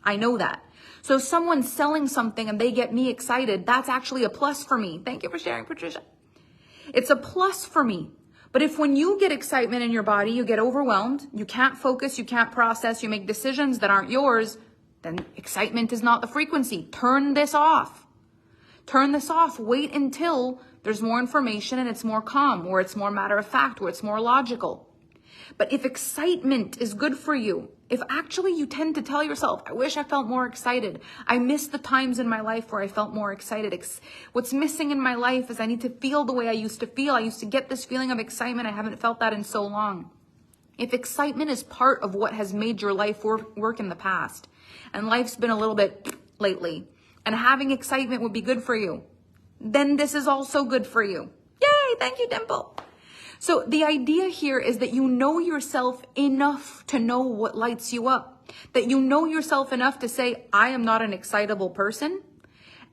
I know that. So if someone's selling something and they get me excited, that's actually a plus for me. Thank you for sharing, Patricia. It's a plus for me. But if when you get excitement in your body, you get overwhelmed, you can't focus, you can't process, you make decisions that aren't yours, then excitement is not the frequency. Turn this off. Turn this off. Wait until there's more information and it's more calm, or it's more matter of fact, or it's more logical. But if excitement is good for you, if actually you tend to tell yourself, I wish I felt more excited. I miss the times in my life where I felt more excited. What's missing in my life is I need to feel the way I used to feel. I used to get this feeling of excitement. I haven't felt that in so long. If excitement is part of what has made your life work in the past, and life's been a little bit lately, and having excitement would be good for you, then this is also good for you. Yay! Thank you, Dimple. So the idea here is that you know yourself enough to know what lights you up. That you know yourself enough to say, I am not an excitable person.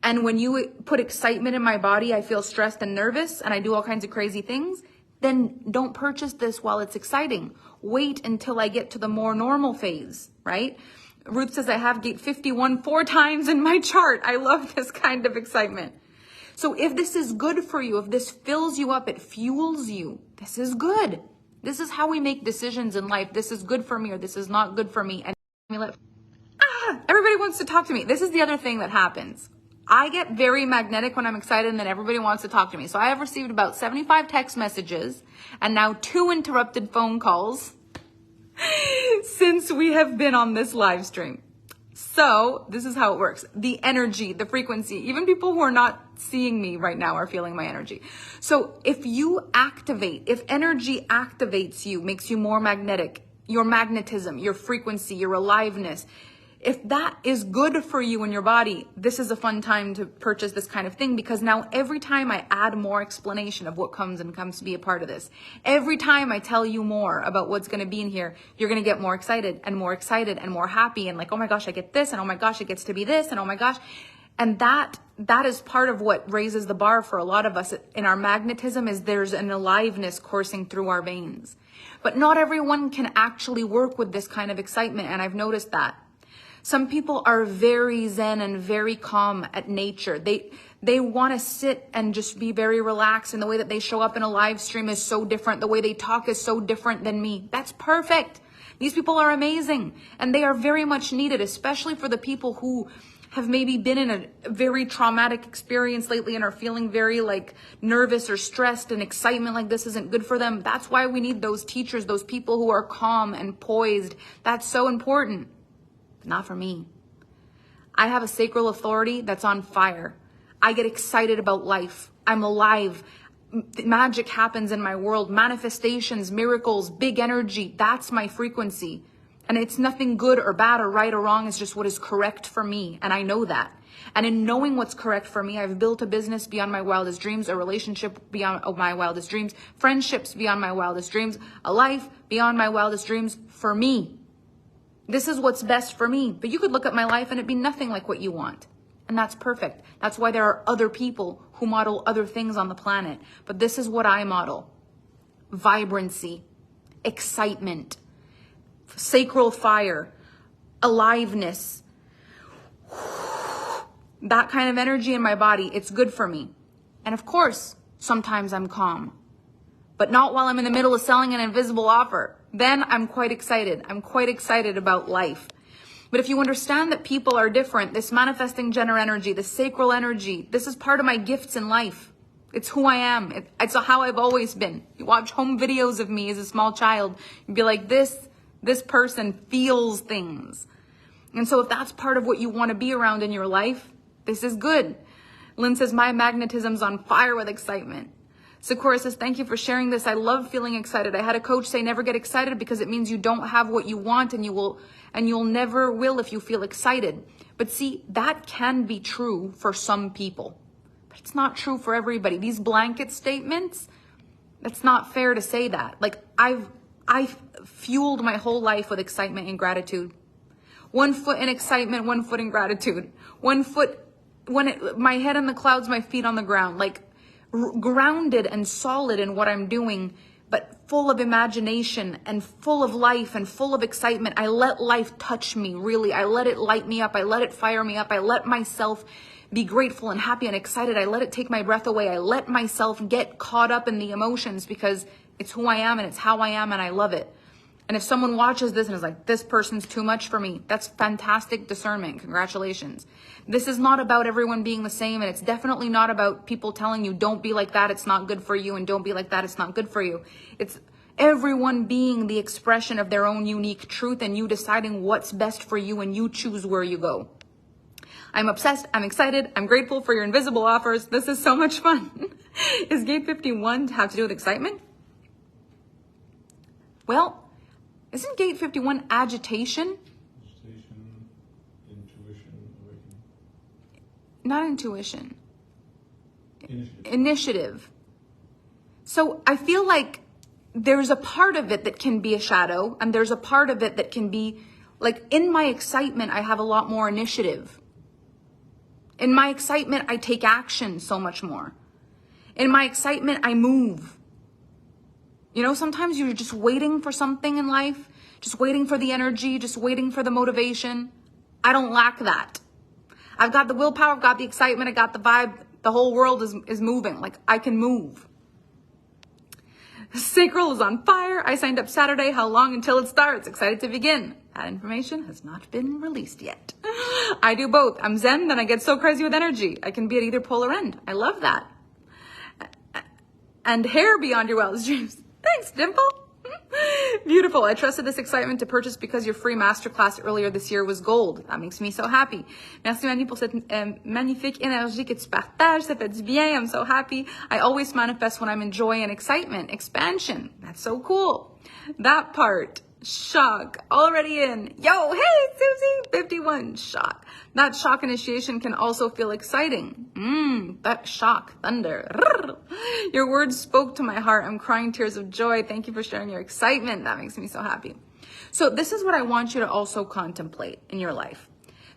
And when you put excitement in my body, I feel stressed and nervous and I do all kinds of crazy things. Then don't purchase this while it's exciting. Wait until I get to the more normal phase, right? Ruth says I have gate 51 4 times in my chart. I love this kind of excitement. So if this is good for you, if this fills you up, it fuels you, this is good. This is how we make decisions in life. This is good for me or this is not good for me. And everybody wants to talk to me. This is the other thing that happens. I get very magnetic when I'm excited and then everybody wants to talk to me. So I have received about 75 text messages and now 2 interrupted phone calls since we have been on this live stream. So this is how it works. The energy, the frequency, even people who are not seeing me right now are feeling my energy. So if you activate, if energy activates you, makes you more magnetic, your magnetism, your frequency, your aliveness, if that is good for you in your body, this is a fun time to purchase this kind of thing, because now every time I add more explanation of what comes to be a part of this, every time I tell you more about what's going to be in here, you're going to get more excited and more happy and like, oh my gosh, I get this, and oh my gosh, it gets to be this, and oh my gosh. And that is part of what raises the bar for a lot of us in our magnetism, is there's an aliveness coursing through our veins. But not everyone can actually work with this kind of excitement, and I've noticed that. Some people are very zen and very calm at nature. They want to sit and just be very relaxed, and the way that they show up in a live stream is so different. The way they talk is so different than me. That's perfect. These people are amazing, and they are very much needed, especially for the people who have maybe been in a very traumatic experience lately and are feeling very like nervous or stressed, and excitement like this isn't good for them. That's why we need those teachers, those people who are calm and poised. That's so important. Not for me. I have a sacral authority that's on fire. I get excited about life. I'm alive. Magic happens in my world. Manifestations, miracles, big energy. That's my frequency. And it's nothing good or bad or right or wrong. It's just what is correct for me. And I know that. And in knowing what's correct for me, I've built a business beyond my wildest dreams, a relationship beyond my wildest dreams, friendships beyond my wildest dreams, a life beyond my wildest dreams for me. This is what's best for me. But you could look at my life and it'd be nothing like what you want. And that's perfect. That's why there are other people who model other things on the planet. But this is what I model. Vibrancy, excitement, sacral fire, aliveness. That kind of energy in my body, it's good for me. And of course, sometimes I'm calm. But not while I'm in the middle of selling an invisible offer. Then I'm quite excited. I'm quite excited about life. But if you understand that people are different, this manifesting Jenner energy, the sacral energy, this is part of my gifts in life. It's who I am. It's how I've always been. You watch home videos of me as a small child, you'd be like, this person feels things. And so if that's part of what you want to be around in your life, this is good. Lynn says, my magnetism's on fire with excitement. Sakura says, thank you for sharing this. I love feeling excited. I had a coach say, never get excited, because it means you don't have what you want, and you'll never will if you feel excited. But see, that can be true for some people, but it's not true for everybody. These blanket statements, that's not fair to say that. Like I've fueled my whole life with excitement and gratitude. 1 foot in excitement, 1 foot in gratitude. 1 foot, my head in the clouds, my feet on the ground, like grounded and solid in what I'm doing, but full of imagination and full of life and full of excitement. I let life touch me, really. I let it light me up. I let it fire me up. I let myself be grateful and happy and excited. I let it take my breath away. I let myself get caught up in the emotions, because it's who I am and it's how I am, and I love it. And if someone watches this and is like, this person's too much for me, that's fantastic discernment. Congratulations. This is not about everyone being the same. And it's definitely not about people telling you, don't be like that, it's not good for you. And don't be like that, it's not good for you. It's everyone being the expression of their own unique truth and you deciding what's best for you and you choose where you go. I'm obsessed. I'm excited. I'm grateful for your invisible offers. This is so much fun. Is gate 51 to have to do with excitement? Well, isn't gate 51 agitation? Agitation, intuition, awakening. Not intuition. Initiative. Initiative. So I feel like there's a part of it that can be a shadow, and there's a part of it that can be, like, in my excitement, I have a lot more initiative. In my excitement, I take action so much more. In my excitement, I move. You know, sometimes you're just waiting for something in life, just waiting for the energy, just waiting for the motivation. I don't lack that. I've got the willpower, I've got the excitement, I got the vibe. The whole world is moving. Like, I can move. Sacral is on fire. I signed up Saturday. How long until it starts? Excited to begin. That information has not been released yet. I do both. I'm zen, then I get so crazy with energy. I can be at either polar end. I love that. And hair beyond your wildest dreams. Thanks, Dimple. Beautiful. I trusted this excitement to purchase because your free masterclass earlier this year was gold. That makes me so happy. Merci Mani pour cette magnifique énergie que tu partages. Ça fait du bien. I'm so happy. I always manifest when I'm in joy and excitement. Expansion. That's so cool. That part. Shock. Already in. Yo, hey, Susie. 51. Shock. That shock initiation can also feel exciting. That shock. Thunder. Your words spoke to my heart. I'm crying tears of joy. Thank you for sharing your excitement. That makes me so happy. So this is what I want you to also contemplate in your life.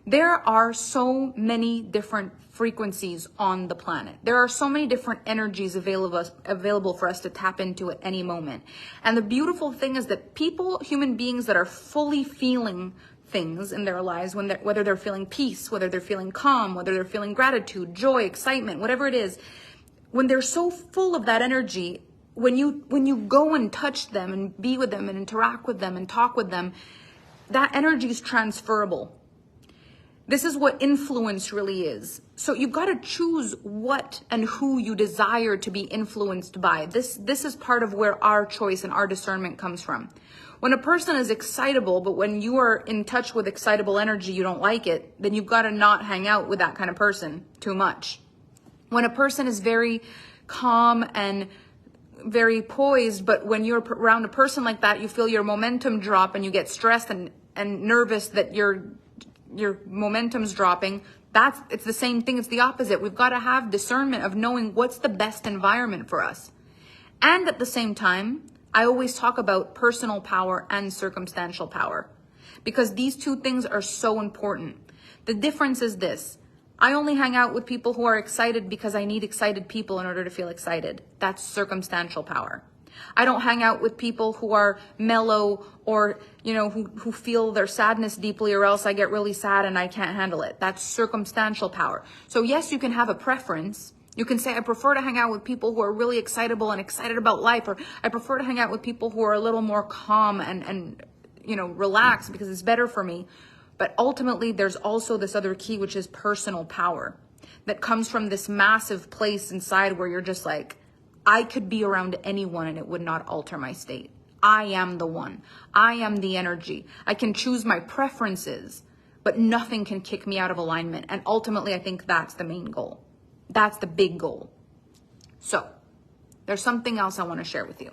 There are so many different frequencies on the planet. There are so many different energies available for us to tap into at any moment. And the beautiful thing is that people, human beings that are fully feeling things in their lives, whether they're feeling peace, whether they're feeling calm, whether they're feeling gratitude, joy, excitement, whatever it is, when they're so full of that energy, when you go and touch them and be with them and interact with them and talk with them, that energy is transferable. This is what influence really is. So you've got to choose what and who you desire to be influenced by. This is part of where our choice and our discernment comes from. When a person is excitable, but when you are in touch with excitable energy, you don't like it, then you've got to not hang out with that kind of person too much. When a person is very calm and very poised, but when you're around a person like that, you feel your momentum drop and you get stressed and nervous that your momentum's dropping. It's the same thing. It's the opposite. We've got to have discernment of knowing what's the best environment for us. And at the same time, I always talk about personal power and circumstantial power because these two things are so important. The difference is this. I only hang out with people who are excited because I need excited people in order to feel excited. That's circumstantial power. I don't hang out with people who are mellow or, who feel their sadness deeply, or else I get really sad and I can't handle it. That's circumstantial power. So yes, you can have a preference. You can say, I prefer to hang out with people who are really excitable and excited about life, or I prefer to hang out with people who are a little more calm and relaxed because it's better for me. But ultimately, there's also this other key, which is personal power that comes from this massive place inside where you're just like, I could be around anyone and it would not alter my state. I am the one. I am the energy. I can choose my preferences, but nothing can kick me out of alignment. And ultimately, I think that's the main goal. That's the big goal. So there's something else I want to share with you.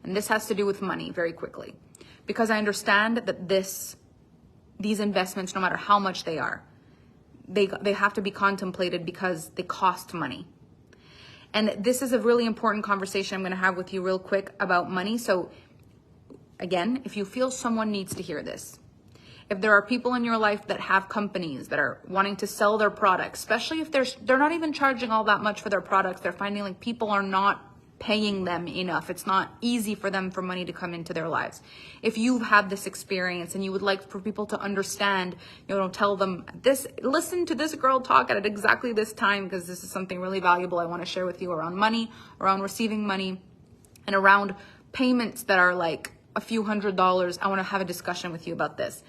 And this has to do with money very quickly, because I understand that these investments, no matter how much they are, they have to be contemplated because they cost money. And this is a really important conversation I'm going to have with you real quick about money. So again, if you feel someone needs to hear this, if there are people in your life that have companies that are wanting to sell their products, especially if they're not even charging all that much for their products, they're finding like people are not paying them enough. It's not easy for them for money to come into their lives. If you've had this experience and you would like for people to understand, tell them this, listen to this girl talk at exactly this time, because this is something really valuable I want to share with you around money, around receiving money, and around payments that are like a few $100s, I want to have a discussion with you about this.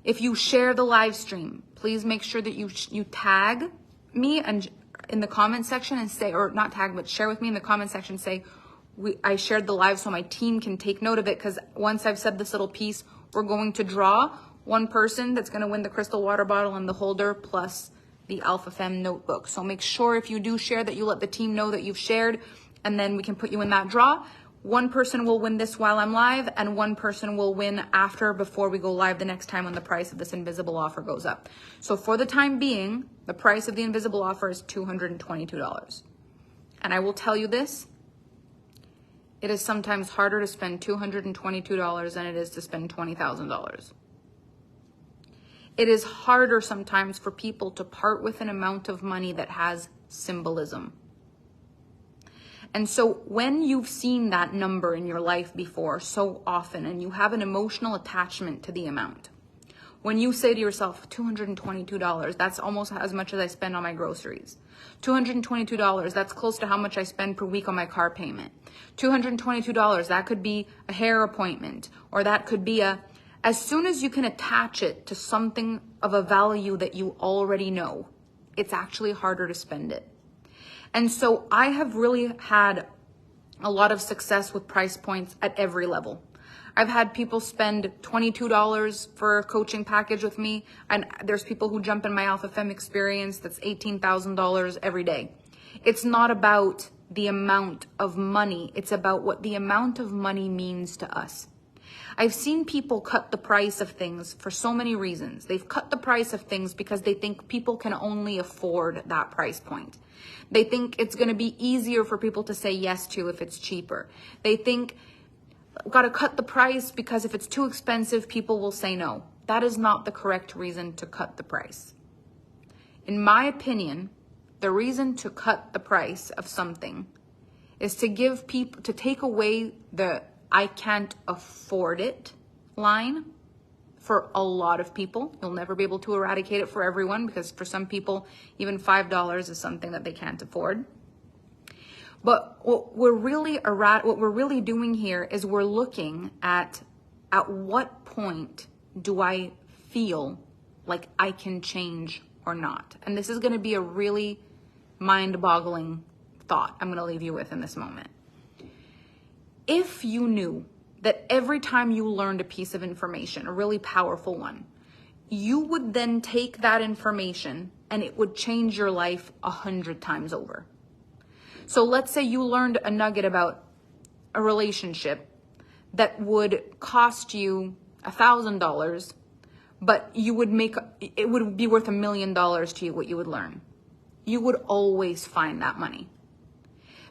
If you share the live stream, please make sure that you tag me and in the comment section and say, or not tag, but share with me in the comment section, say, I shared the live so my team can take note of it, because once I've said this little piece, we're going to draw one person that's going to win the crystal water bottle and the holder plus the Alpha Femme notebook. So make sure if you do share that you let the team know that you've shared, and then we can put you in that draw. One person will win this while I'm live, and one person will win after, before we go live the next time when the price of this invisible offer goes up. So for the time being, the price of the invisible offer is $222. And I will tell you this, it is sometimes harder to spend $222 than it is to spend $20,000. It is harder sometimes for people to part with an amount of money that has symbolism. And so when you've seen that number in your life before so often, and you have an emotional attachment to the amount, when you say to yourself, $222, that's almost as much as I spend on my groceries. $222, that's close to how much I spend per week on my car payment. $222, that could be a hair appointment, or that could be as soon as you can attach it to something of a value that you already know, it's actually harder to spend it. And so I have really had a lot of success with price points at every level. I've had people spend $22 for a coaching package with me, and there's people who jump in my Alpha Femme experience that's $18,000 every day. It's not about the amount of money, it's about what the amount of money means to us. I've seen people cut the price of things for so many reasons. They've cut the price of things because they think people can only afford that price point. They think it's going to be easier for people to say yes to if it's cheaper. They think, got to cut the price because if it's too expensive, people will say no. That is not the correct reason to cut the price. In my opinion, the reason to cut the price of something is to give people, to take away the I can't afford it line for a lot of people. You'll never be able to eradicate it for everyone, because for some people, even $5 is something that they can't afford. But what we're really doing here is we're looking at what point do I feel like I can change or not? And this is going to be a really mind-boggling thought I'm going to leave you with in this moment. If you knew that every time you learned a piece of information, a really powerful one, you would then take that information and it would change your life 100 times over. So let's say you learned a nugget about a relationship that would cost you $1,000, but it would be worth $1 million to you, what you would learn. You would always find that money.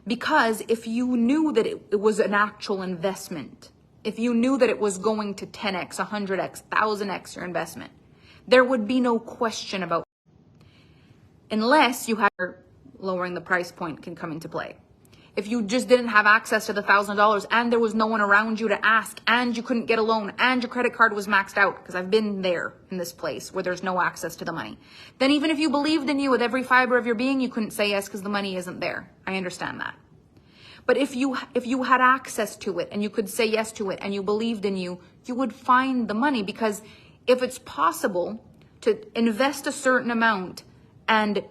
Because if you knew that it was an actual investment, if you knew that it was going to 10x, 100x, 1000x your investment, there would be no question about it. Unless you had lowering the price point can come into play. If you just didn't have access to the $1,000 and there was no one around you to ask, and you couldn't get a loan, and your credit card was maxed out, because I've been there in this place where there's no access to the money, then even if you believed in you with every fiber of your being, you couldn't say yes because the money isn't there. I understand that. But if you had access to it and you could say yes to it and you believed in you, you would find the money. Because if it's possible to invest a certain amount and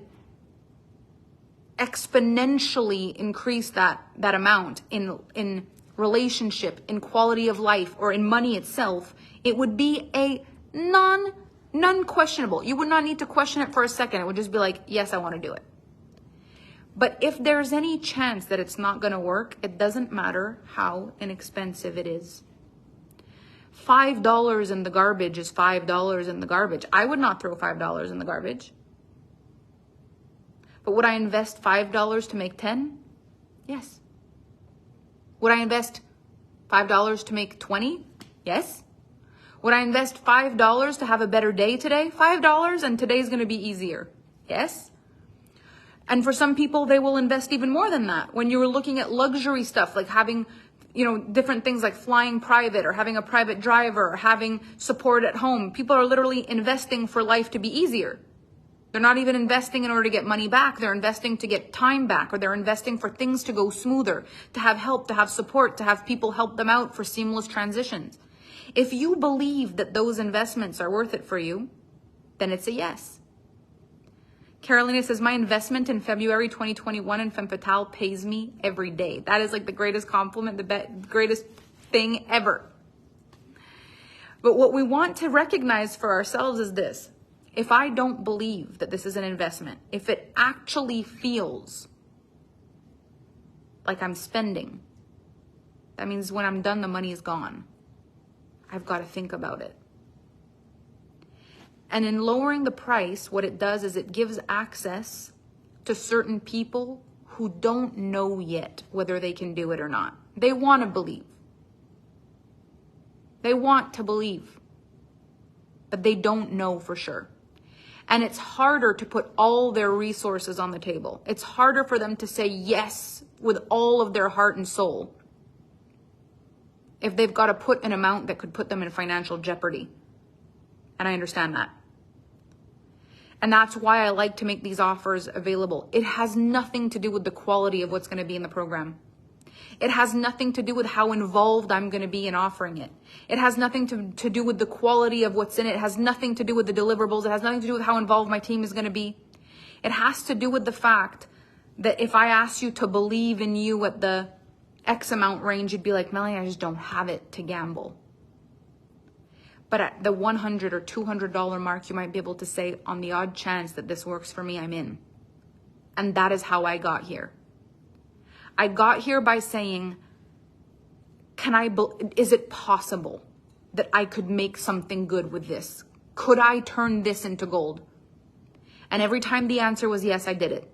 exponentially increase that amount in relationship, in quality of life, or in money itself, it would be a non-questionable. You would not need to question it for a second. It would just be like, yes, I want to do it. But if there's any chance that it's not going to work, it doesn't matter how inexpensive it is. $5 in the garbage is $5 in the garbage. I would not throw $5 in the garbage. But would I invest $5 to make 10? Yes. Would I invest $5 to make 20? Yes. Would I invest $5 to have a better day today? $5 and today's going to be easier. Yes. And for some people, they will invest even more than that. When you were looking at luxury stuff, like having, different things like flying private, or having a private driver, or having support at home, people are literally investing for life to be easier. They're not even investing in order to get money back. They're investing to get time back, or they're investing for things to go smoother, to have help, to have support, to have people help them out for seamless transitions. If you believe that those investments are worth it for you, then it's a yes. Carolina says, my investment in February 2021 in Femme Fatale pays me every day. That is like the greatest compliment, the greatest thing ever. But what we want to recognize for ourselves is this. If I don't believe that this is an investment, if it actually feels like I'm spending, that means when I'm done, the money is gone. I've got to think about it. And in lowering the price, what it does is it gives access to certain people who don't know yet whether they can do it or not. They want to believe. They want to believe, but they don't know for sure. And it's harder to put all their resources on the table. It's harder for them to say yes with all of their heart and soul if they've got to put an amount that could put them in financial jeopardy. And I understand that. And that's why I like to make these offers available. It has nothing to do with the quality of what's going to be in the program. It has nothing to do with how involved I'm going to be in offering it. It has nothing to do with the quality of what's in it. It has nothing to do with the deliverables. It has nothing to do with how involved my team is going to be. It has to do with the fact that if I ask you to believe in you at the X amount range, you'd be like, Melanie, I just don't have it to gamble. But at the $100 or $200 mark, you might be able to say, on the odd chance that this works for me, I'm in. And that is how I got here. I got here by saying, is it possible that I could make something good with this? Could I turn this into gold? And every time the answer was yes, I did it.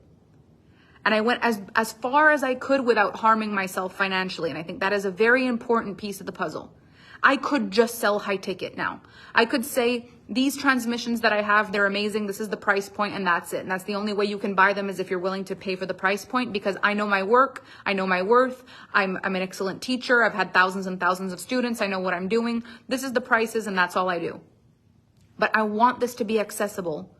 And I went as far as I could without harming myself financially. And I think that is a very important piece of the puzzle. I could just sell high ticket now. I could say, these transmissions that I have, they're amazing. This is the price point and that's it. And that's the only way you can buy them is if you're willing to pay for the price point, because I know my work. I know my worth. I'm an excellent teacher. I've had thousands and thousands of students. I know what I'm doing. This is the prices and that's all I do. But I want this to be accessible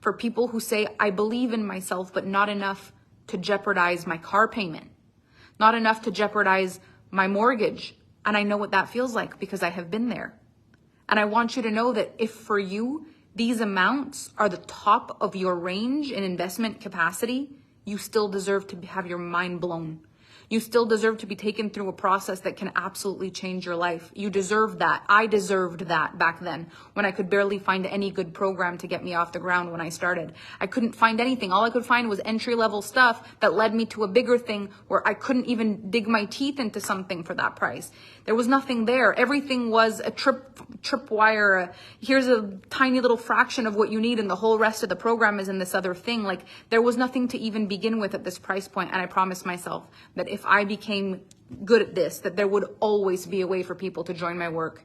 for people who say, I believe in myself, but not enough to jeopardize my car payment, not enough to jeopardize my mortgage. And I know what that feels like because I have been there. And I want you to know that if for you, these amounts are the top of your range in investment capacity, you still deserve to have your mind blown. You still deserve to be taken through a process that can absolutely change your life. You deserve that. I deserved that back then when I could barely find any good program to get me off the ground when I started. I couldn't find anything. All I could find was entry-level stuff that led me to a bigger thing where I couldn't even dig my teeth into something for that price. There was nothing there. Everything was a tripwire. Here's a tiny little fraction of what you need and the whole rest of the program is in this other thing. Like there was nothing to even begin with at this price point. And I promised myself that if I became good at this, that there would always be a way for people to join my work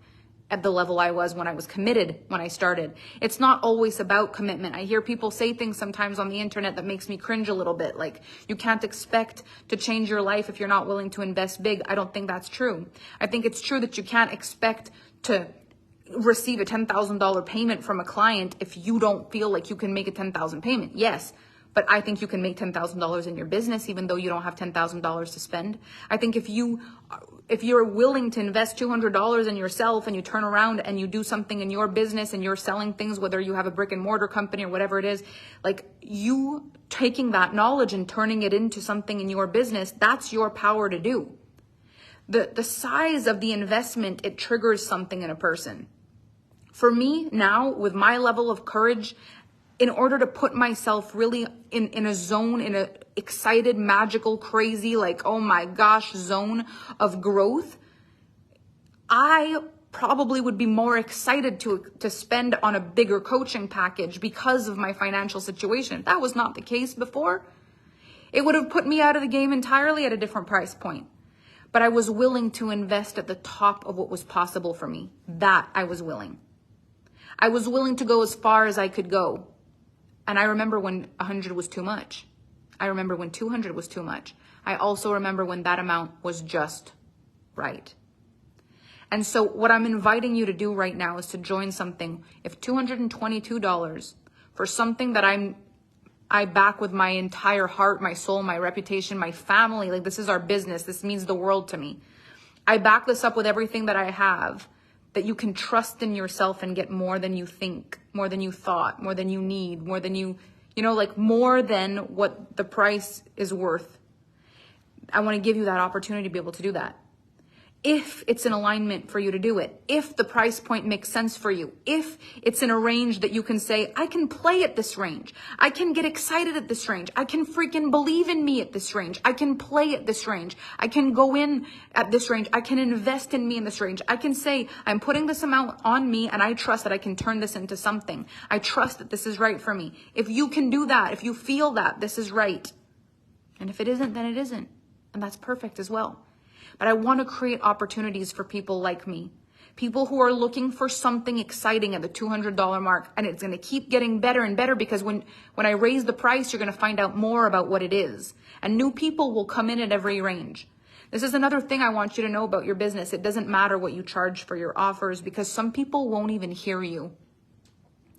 at the level I was when I was committed when I started. It's not always about commitment. I hear people say things sometimes on the internet that makes me cringe a little bit. Like, you can't expect to change your life if you're not willing to invest big. I don't think that's true. I think it's true that you can't expect to receive a $10,000 payment from a client if you don't feel like you can make a $10,000 payment. Yes. But I think you can make $10,000 in your business, even though you don't have $10,000 to spend. I think if you're willing to invest $200 in yourself and you turn around and you do something in your business and you're selling things, whether you have a brick and mortar company or whatever it is, like you taking that knowledge and turning it into something in your business, that's your power to do. The size of the investment, it triggers something in a person. For me now, with my level of courage, in order to put myself really in a zone, in a excited, magical, crazy, like, oh my gosh, zone of growth, I probably would be more excited to spend on a bigger coaching package because of my financial situation. If that was not the case before, it would have put me out of the game entirely at a different price point. But I was willing to invest at the top of what was possible for me. That I was willing. I was willing to go as far as I could go. And I remember when 100 was too much. I remember when 200 was too much. I also remember when that amount was just right. And so what I'm inviting you to do right now is to join something. If $222 for something that I back with my entire heart, my soul, my reputation, my family. Like, this is our business. This means the world to me. I back this up with everything that I have, that you can trust in yourself and get more than you think, more than you thought, more than you need, more than like more than what the price is worth. I want to give you that opportunity to be able to do that. If it's in alignment for you to do it, if the price point makes sense for you, if it's in a range that you can say, I can play at this range, I can get excited at this range, I can freaking believe in me at this range, I can play at this range, I can go in at this range, I can invest in me in this range, I can say, I'm putting this amount on me and I trust that I can turn this into something. I trust that this is right for me. If you can do that, if you feel that this is right, and if it isn't, then it isn't. And that's perfect as well. But I want to create opportunities for people like me. People who are looking for something exciting at the $200 mark. And it's going to keep getting better and better, because when I raise the price, you're going to find out more about what it is. And new people will come in at every range. This is another thing I want you to know about your business. It doesn't matter what you charge for your offers, because some people won't even hear you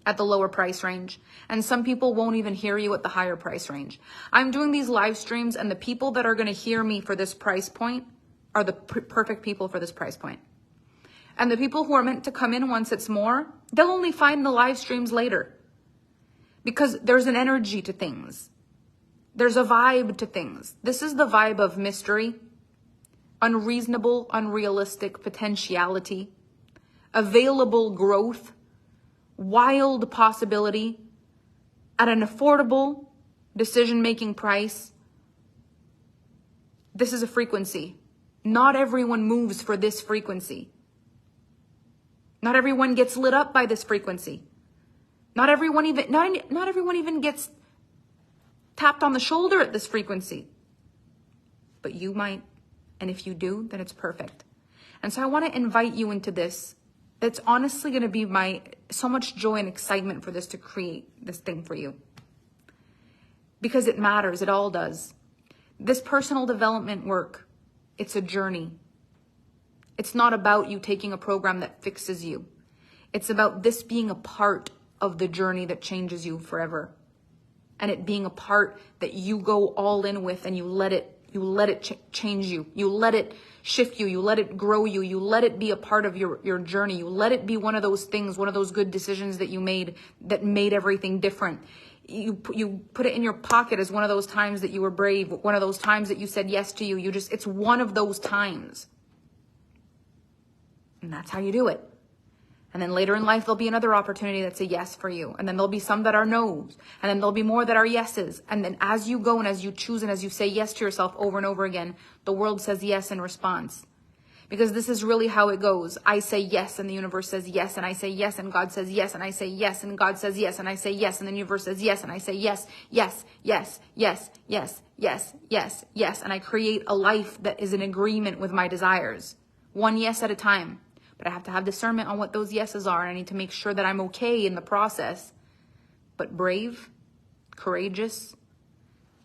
at the lower price range. And some people won't even hear you at the higher price range. I'm doing these live streams, and the people that are going to hear me for this price point are the perfect people for this price point. And the people who are meant to come in once it's more, they'll only find the live streams later. Because there's an energy to things. There's a vibe to things. This is the vibe of mystery, unreasonable, unrealistic potentiality, available growth, wild possibility, at an affordable decision-making price. This is a frequency. Not everyone moves for this frequency. Not everyone gets lit up by this frequency. Not everyone even gets tapped on the shoulder at this frequency. But you might. And if you do, then it's perfect. And so I want to invite you into this. It's honestly going to be so much joy and excitement for this to create this thing for you. Because it matters. It all does. This personal development work, it's a journey. It's not about you taking a program that fixes you. It's about this being a part of the journey that changes you forever. And it being a part that you go all in with, and you let it change you. You let it shift you. You let it grow you. You let it be a part of your journey. You let it be one of those things, one of those good decisions that you made that made everything different. You put it in your pocket as one of those times that you were brave, one of those times that you said yes to you. It's one of those times. And that's how you do it. And then later in life, there'll be another opportunity that's a yes for you. And then there'll be some that are no's. And then there'll be more that are yeses. And then as you go and as you choose and as you say yes to yourself over and over again, the world says yes in response. Because this is really how it goes. I say yes and the universe says yes, and I say yes and God says yes, and I say yes and God says yes, and I say yes and the universe says yes, and I say yes, yes, yes, yes, yes, yes, yes, yes. And I create a life that is in agreement with my desires. One yes at a time. But I have to have discernment on what those yeses are, and I need to make sure that I'm okay in the process. But brave, courageous.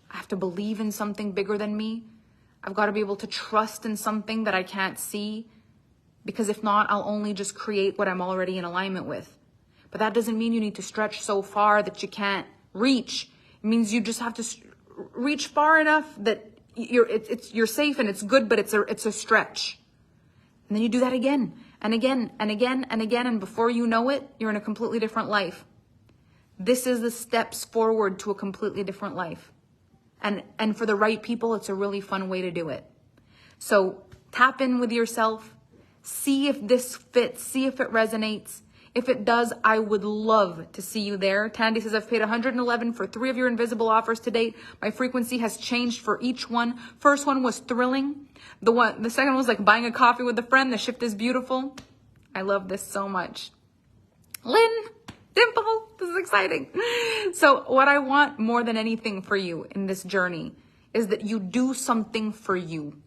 I have to believe in something bigger than me. I've got to be able to trust in something that I can't see, because if not, I'll only just create what I'm already in alignment with. But that doesn't mean you need to stretch so far that you can't reach. It means you just have to reach far enough that you're safe and it's good, but it's a stretch. And then you do that again and again and again and again, and before you know it, you're in a completely different life. This is the steps forward to a completely different life. And for the right people, it's a really fun way to do it. So tap in with yourself. See if this fits. See if it resonates. If it does, I would love to see you there. Tandy says, I've paid $111 for 3 of your invisible offers to date. My frequency has changed for each one. First one was thrilling. The second one was like buying a coffee with a friend. The shift is beautiful. I love this so much. Lynn, Dimple, this is exciting. So what I want more than anything for you in this journey is that you do something for you.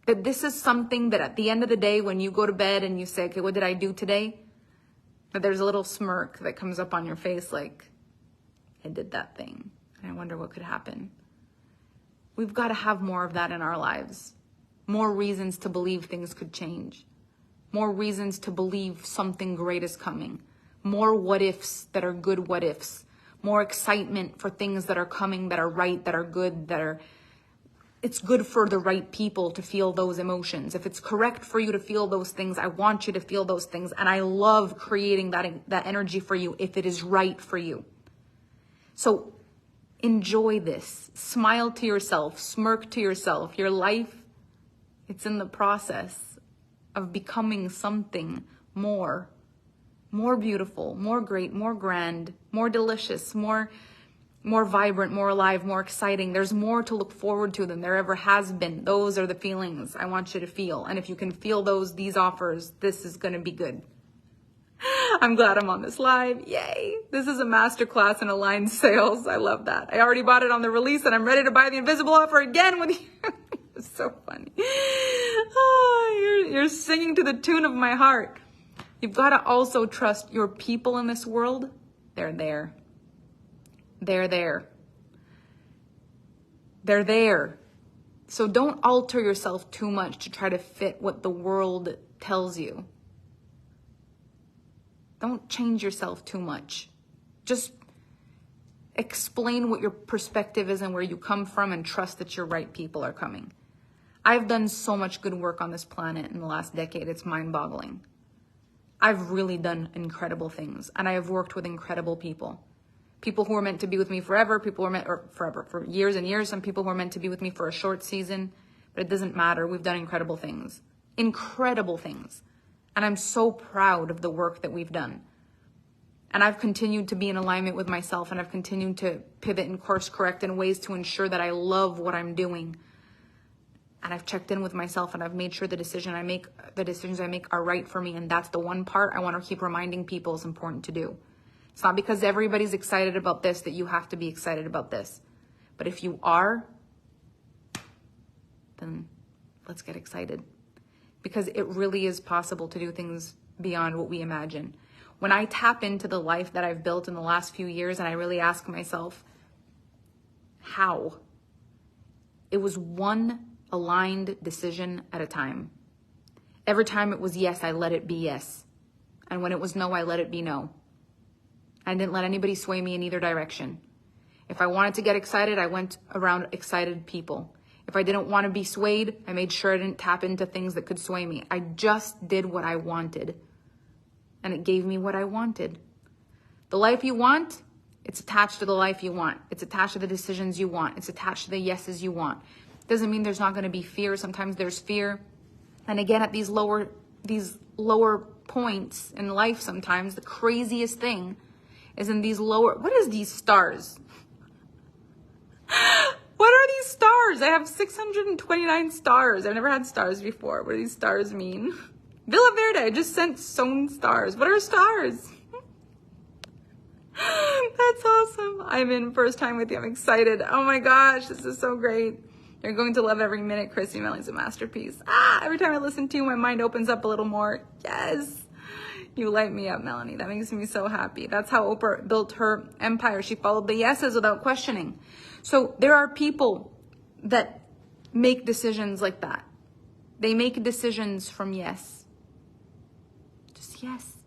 That this is something that at the end of the day, when you go to bed and you say, okay, what did I do today? That there's a little smirk that comes up on your face like, I did that thing. And I wonder what could happen. We've got to have more of that in our lives. More reasons to believe things could change. More reasons to believe something great is coming. More what ifs that are good what ifs. more excitement for things that are coming, that are right, that are good, it's good for the right people to feel those emotions. If it's correct for you to feel those things, I want you to feel those things. And I love creating that energy for you if it is right for you. So enjoy this. Smile to yourself, smirk to yourself. Your life, it's in the process of becoming something more beautiful, more great, more grand, more delicious, more vibrant, more alive, more exciting. There's more to look forward to than there ever has been. Those are the feelings I want you to feel. And if you can feel these offers, this is going to be good. I'm glad I'm on this live. Yay. This is a masterclass in aligned sales. I love that. I already bought it on the release and I'm ready to buy the invisible offer again with you. It's so funny. Oh, you're singing to the tune of my heart. You've got to also trust your people in this world. They're there. They're there. They're there. So don't alter yourself too much to try to fit what the world tells you. Don't change yourself too much. Just explain what your perspective is and where you come from, and trust that your right people are coming. I've done so much good work on this planet in the last decade. It's mind-boggling. I've really done incredible things, and I have worked with incredible people. People who were meant to be with me forever, people who were meant, or forever, for years and years, some people who were meant to be with me for a short season, but it doesn't matter. We've done incredible things. Incredible things. And I'm so proud of the work that we've done. And I've continued to be in alignment with myself, and I've continued to pivot and course correct in ways to ensure that I love what I'm doing. And I've checked in with myself, and I've made sure the decisions I make are right for me. And that's the one part I want to keep reminding people is important to do. It's not because everybody's excited about this that you have to be excited about this. But if you are, then let's get excited. Because it really is possible to do things beyond what we imagine. When I tap into the life that I've built in the last few years and I really ask myself, how? It was one aligned decision at a time. Every time it was yes, I let it be yes. And when it was no, I let it be no. I didn't let anybody sway me in either direction. If I wanted to get excited, I went around excited people. If I didn't want to be swayed, I made sure I didn't tap into things that could sway me. I just did what I wanted. And it gave me what I wanted. The life you want, it's attached to the life you want. It's attached to the decisions you want. It's attached to the yeses you want. Doesn't mean there's not going to be fear. Sometimes there's fear. And again, at these lower points in life, sometimes the craziest thing is in these lower, what is these stars? What are these stars? I have 629 stars. I've never had stars before. What do these stars mean? Villa Verde, I just sent sewn stars. What are stars? That's awesome. I'm in first time with you. I'm excited. Oh my gosh, this is so great. You're going to love every minute. Christy Melling's a masterpiece. Every time I listen to you, my mind opens up a little more. Yes. You light me up, Melanie. That makes me so happy. That's how Oprah built her empire. She followed the yeses without questioning. So there are people that make decisions like that. They make decisions from yes. Just yes.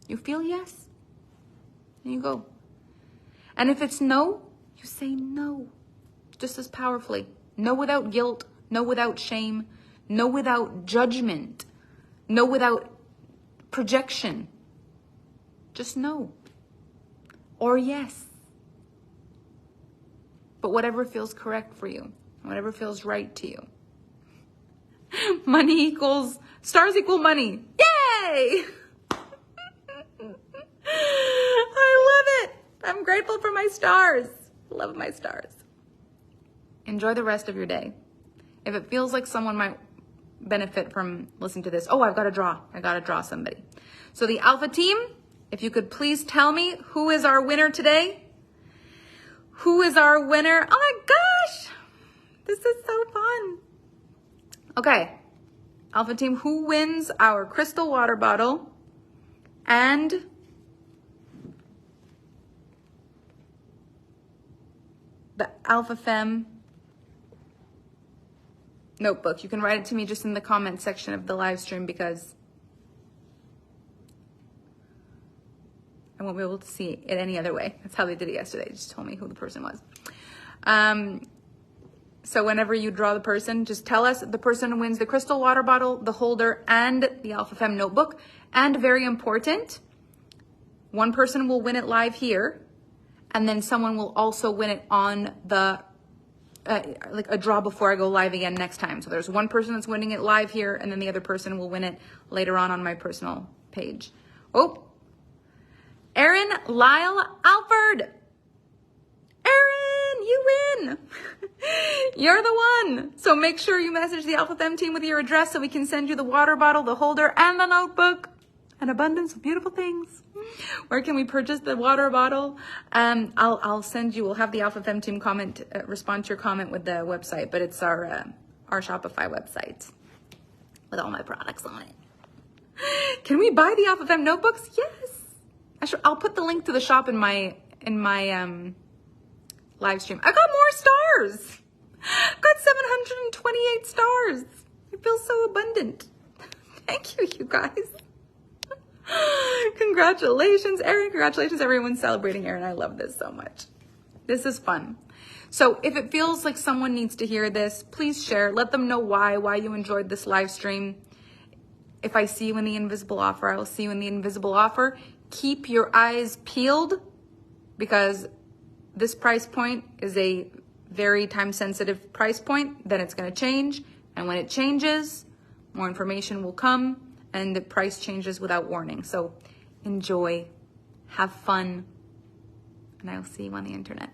You feel yes, and you go. And if it's no, you say no. Just as powerfully. No without guilt. No without shame. No without judgment. No without projection. Just no. Or yes. But whatever feels correct for you. Whatever feels right to you. Money equals, stars equal money. Yay! I love it. I'm grateful for my stars. Love my stars. Enjoy the rest of your day. If it feels like someone might benefit from listening to this, I've got to draw. I got to draw somebody. So the Alpha team, if you could please tell me who is our winner today. Who is our winner? Oh my gosh. This is so fun. Okay. Alpha team, who wins our crystal water bottle and the Alpha Femme notebook? You can write it to me just in the comment section of the live stream because I won't be able to see it any other way. That's how they did it yesterday. They just told me who the person was. So whenever you draw the person, just tell us the person wins the crystal water bottle, the holder, and the Alpha Femme notebook. And very important, one person will win it live here, and then someone will also win it on the like a draw before I go live again next time. So there's one person that's winning it live here, and then the other person will win it later on my personal page. Oh, Erin Lyle Alford. Erin, you win. You're the one. So make sure you message the Alpha Femme team with your address so we can send you the water bottle, the holder, and the notebook. An abundance of beautiful things. Where can we purchase the water bottle? I'll send you, we'll have the Alpha Femme team comment, respond to your comment with the website, but it's our Shopify website with all my products on it. Can we buy the Alpha Femme notebooks? Yes. I'll put the link to the shop in my live stream. I got more stars. I got 728 stars. I feel so abundant. Thank you, you guys. Congratulations, Erin. Congratulations, everyone celebrating Erin. I love this so much. This is fun. So if it feels like someone needs to hear this, please share. Let them know why you enjoyed this live stream. If I see you in the invisible offer, I will see you in the invisible offer. Keep your eyes peeled because this price point is a very time-sensitive price point. Then it's going to change. And when it changes, more information will come and the price changes without warning. So enjoy, have fun, and I'll see you on the internet.